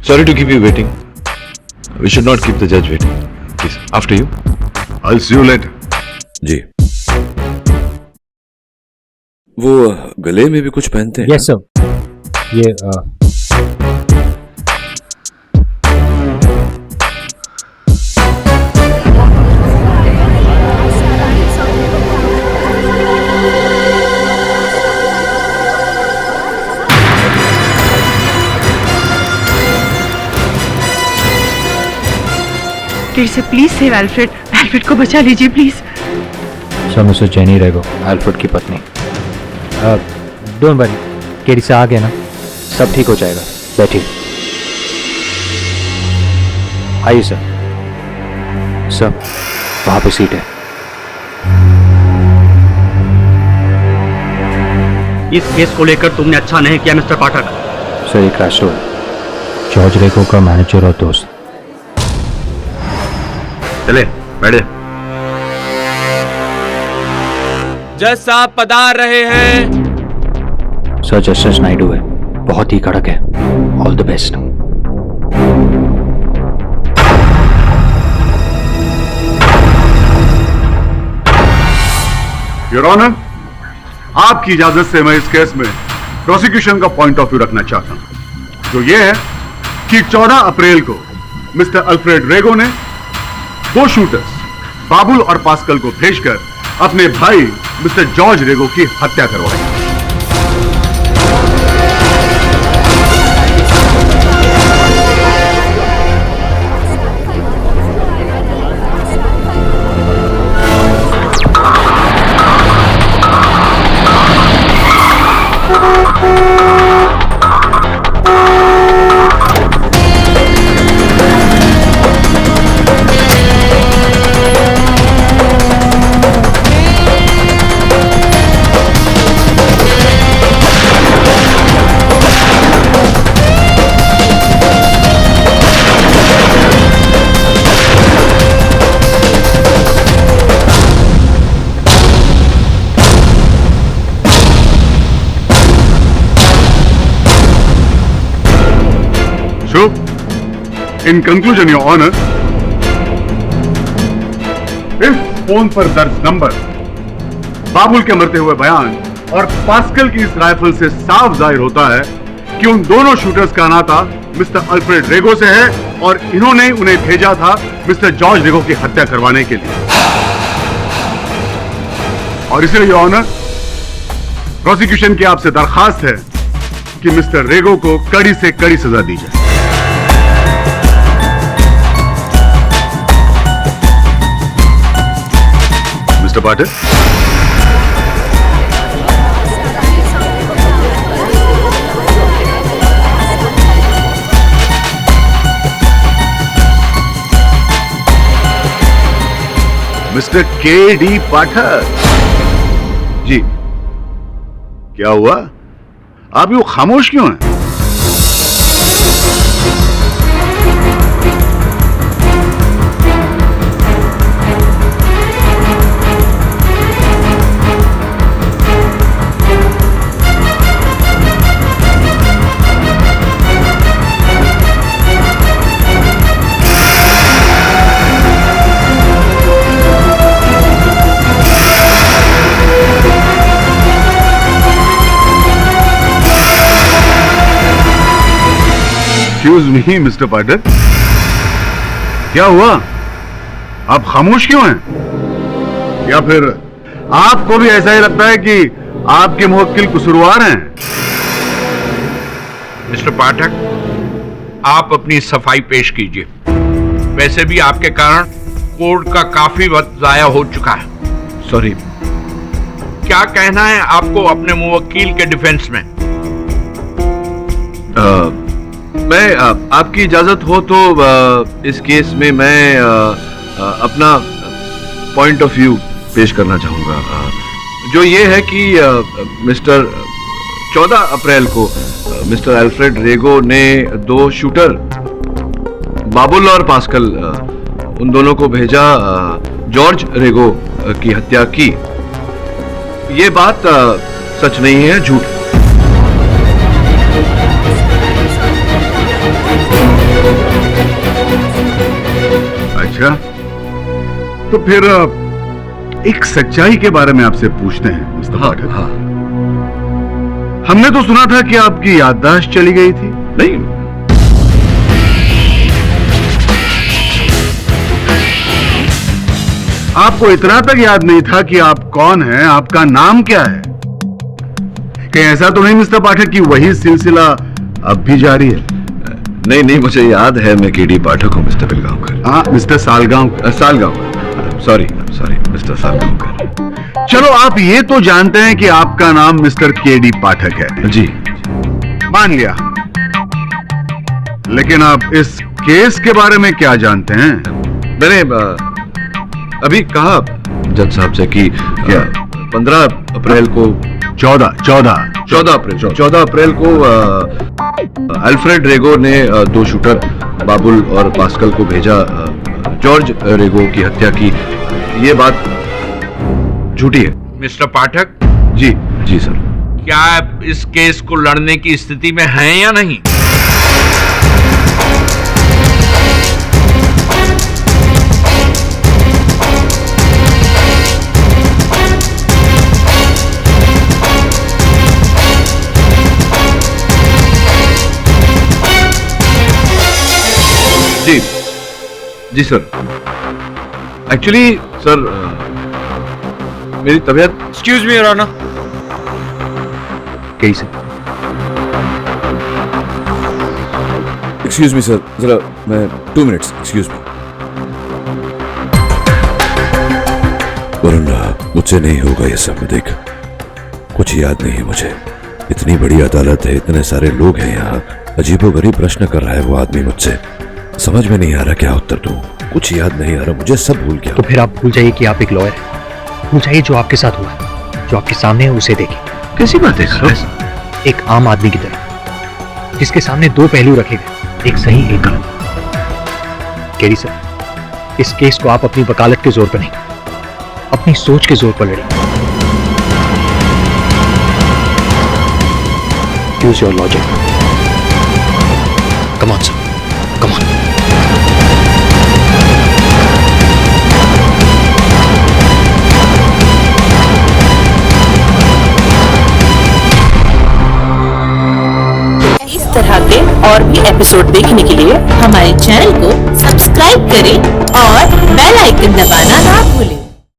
Sorry to keep you waiting. We should not keep the judge waiting. Please, after you. I'll see you later. जी। वो गले में भी कुछ पहनते हैं? Yes sir. ये केडी से प्लीज सेव अल्फ्रेड। अल्फ्रेड को बचा लीजिए please. Sir, Mrs jenny Rego, Alfred की पत्नी। डोंट वरी, केडी से आ गया ना, सब ठीक हो जाएगा। बैठिए। आइए सर। सर, वहां पे सीट है। इस केस को लेकर तुमने अच्छा नहीं किया मिस्टर पाठक। सर, एक राशो जॉर्ज रेगो का मैनेजर और दोस्त। चले, बैठ जा। जज साहब पधार रहे हैं। सर, जस्टिस नायडू है, बहुत ही कड़क है। All the best. Your honour, आपकी इजाजत से मैं इस केस में प्रोसिक्यूशन का पॉइंट ऑफ व्यू रखना चाहता हूं, जो ये है कि 14 अप्रैल को मिस्टर अल्फ्रेड रेगो ने 2 शूटर्स बाबुल और पास्कल को भेजकर अपने भाई मिस्टर जॉर्ज रेगो की हत्या करवाई। In conclusion, Your Honor, इस फोन पर दर्ज नंबर, बाबुल के मरते हुए बयान और पास्कल की इस राइफल से साफ जाहिर होता है कि उन दोनों शूटर्स का नाता मिस्टर अल्फ्रेड रेगो से है और इन्होंने उन्हें भेजा था मिस्टर जॉर्ज रेगो की हत्या करवाने के लिए। और इसलिए योर ऑनर, प्रोसिक्यूशन की आपसे दरखास्त है कि मिस्टर रेगो को कड़ी से कड़ी सजा दी जाए। Mister Patil, mister KD. Pathak. जी, क्या हुआ? आप यूं खामोश क्यों हैं? एक्सक्यूज मी मिस्टर पाठक, क्या हुआ? आप खामोश क्यों हैं? या फिर आपको भी ऐसा ही लगता है कि आपके मुवक्किल कसूरवार हैं? मिस्टर पाठक, आप अपनी सफाई पेश कीजिए। वैसे भी आपके कारण कोर्ट का काफी वक्त जाया हो चुका है। सॉरी। क्या कहना है आपको अपने मुवक्किल के डिफेंस में? मैं आपकी इजाजत हो तो इस केस में मैं अपना पॉइंट ऑफ व्यू पेश करना चाहूंगा, जो ये है कि मिस्टर 14 अप्रैल को मिस्टर अल्फ्रेड रेगो ने 2 शूटर बाबुल और पास्कल उन दोनों को भेजा जॉर्ज रेगो की हत्या की। ये बात सच नहीं है, झूठ। अच्छा, तो फिर एक सच्चाई के बारे में आपसे पूछते हैं मिस्टर पाठक। हाँ। हमने तो सुना था कि आपकी याददाश्त चली गई थी। नहीं, आपको इतना तक याद नहीं था कि आप कौन हैं, आपका नाम क्या है? कहीं ऐसा तो नहीं मिस्टर पाठक कि वही सिलसिला अब भी जारी है? नहीं नहीं, मुझे याद है, मैं के.डी. पाठक हूँ मिस्टर बिलगांवकर। हाँ, mister Salgaocar. Sorry mister Salgaocar. चलो, आप ये तो जानते हैं कि आपका नाम मिस्टर के.डी. पाठक है। जी, मान लिया। लेकिन आप इस केस के बारे में क्या जानते हैं? मैंने अभी कहा जज साहब से कि क्या 15 अप्रैल को 14 अप्रैल को अल्फ्रेड रेगो ने 2 शूटर बाबुल और पास्कल को भेजा जॉर्ज रेगो की हत्या की। ये बात झूठी है। मिस्टर पाठक। जी सर। क्या आप इस केस को लड़ने की स्थिति में हैं या नहीं? जी सर। एक्चुअली सर, मेरी तबीयत। Excuse me your honour. कैसे? एक्सक्यूज मी सर, जरा मैं 2 मिनट्स। Excuse me. वरुण, मुझसे नहीं होगा ये सब। देख, कुछ याद नहीं है मुझे। इतनी बड़ी अदालत है, इतने सारे लोग हैं यहाँ, अजीबोगरीब प्रश्न कर रहा है वो आदमी मुझसे। समझ में नहीं आ रहा क्या उत्तर दूं। कुछ याद नहीं आ रहा मुझे, सब भूल गया। तो फिर आप भूल जाइए कि आप एक लॉयर हैं। भूल जाइए जो आपके साथ हुआ, जो आपके सामने है उसे देखिए। कैसी बात है सर? एक आम आदमी की तरह, जिसके सामने 2 पहलू रखे गए, एक सही एक गलत। केडी सर, इस केस को आप अपनी वकालत के जोर पर नहीं, अपनी सोच के जोर पर लड़ेंगे। Use your logic. Come on sir, come on. इस तरह के और भी एपिसोड देखने के लिए हमारे चैनल को सब्सक्राइब करें और बेल आइकन दबाना ना भूलें।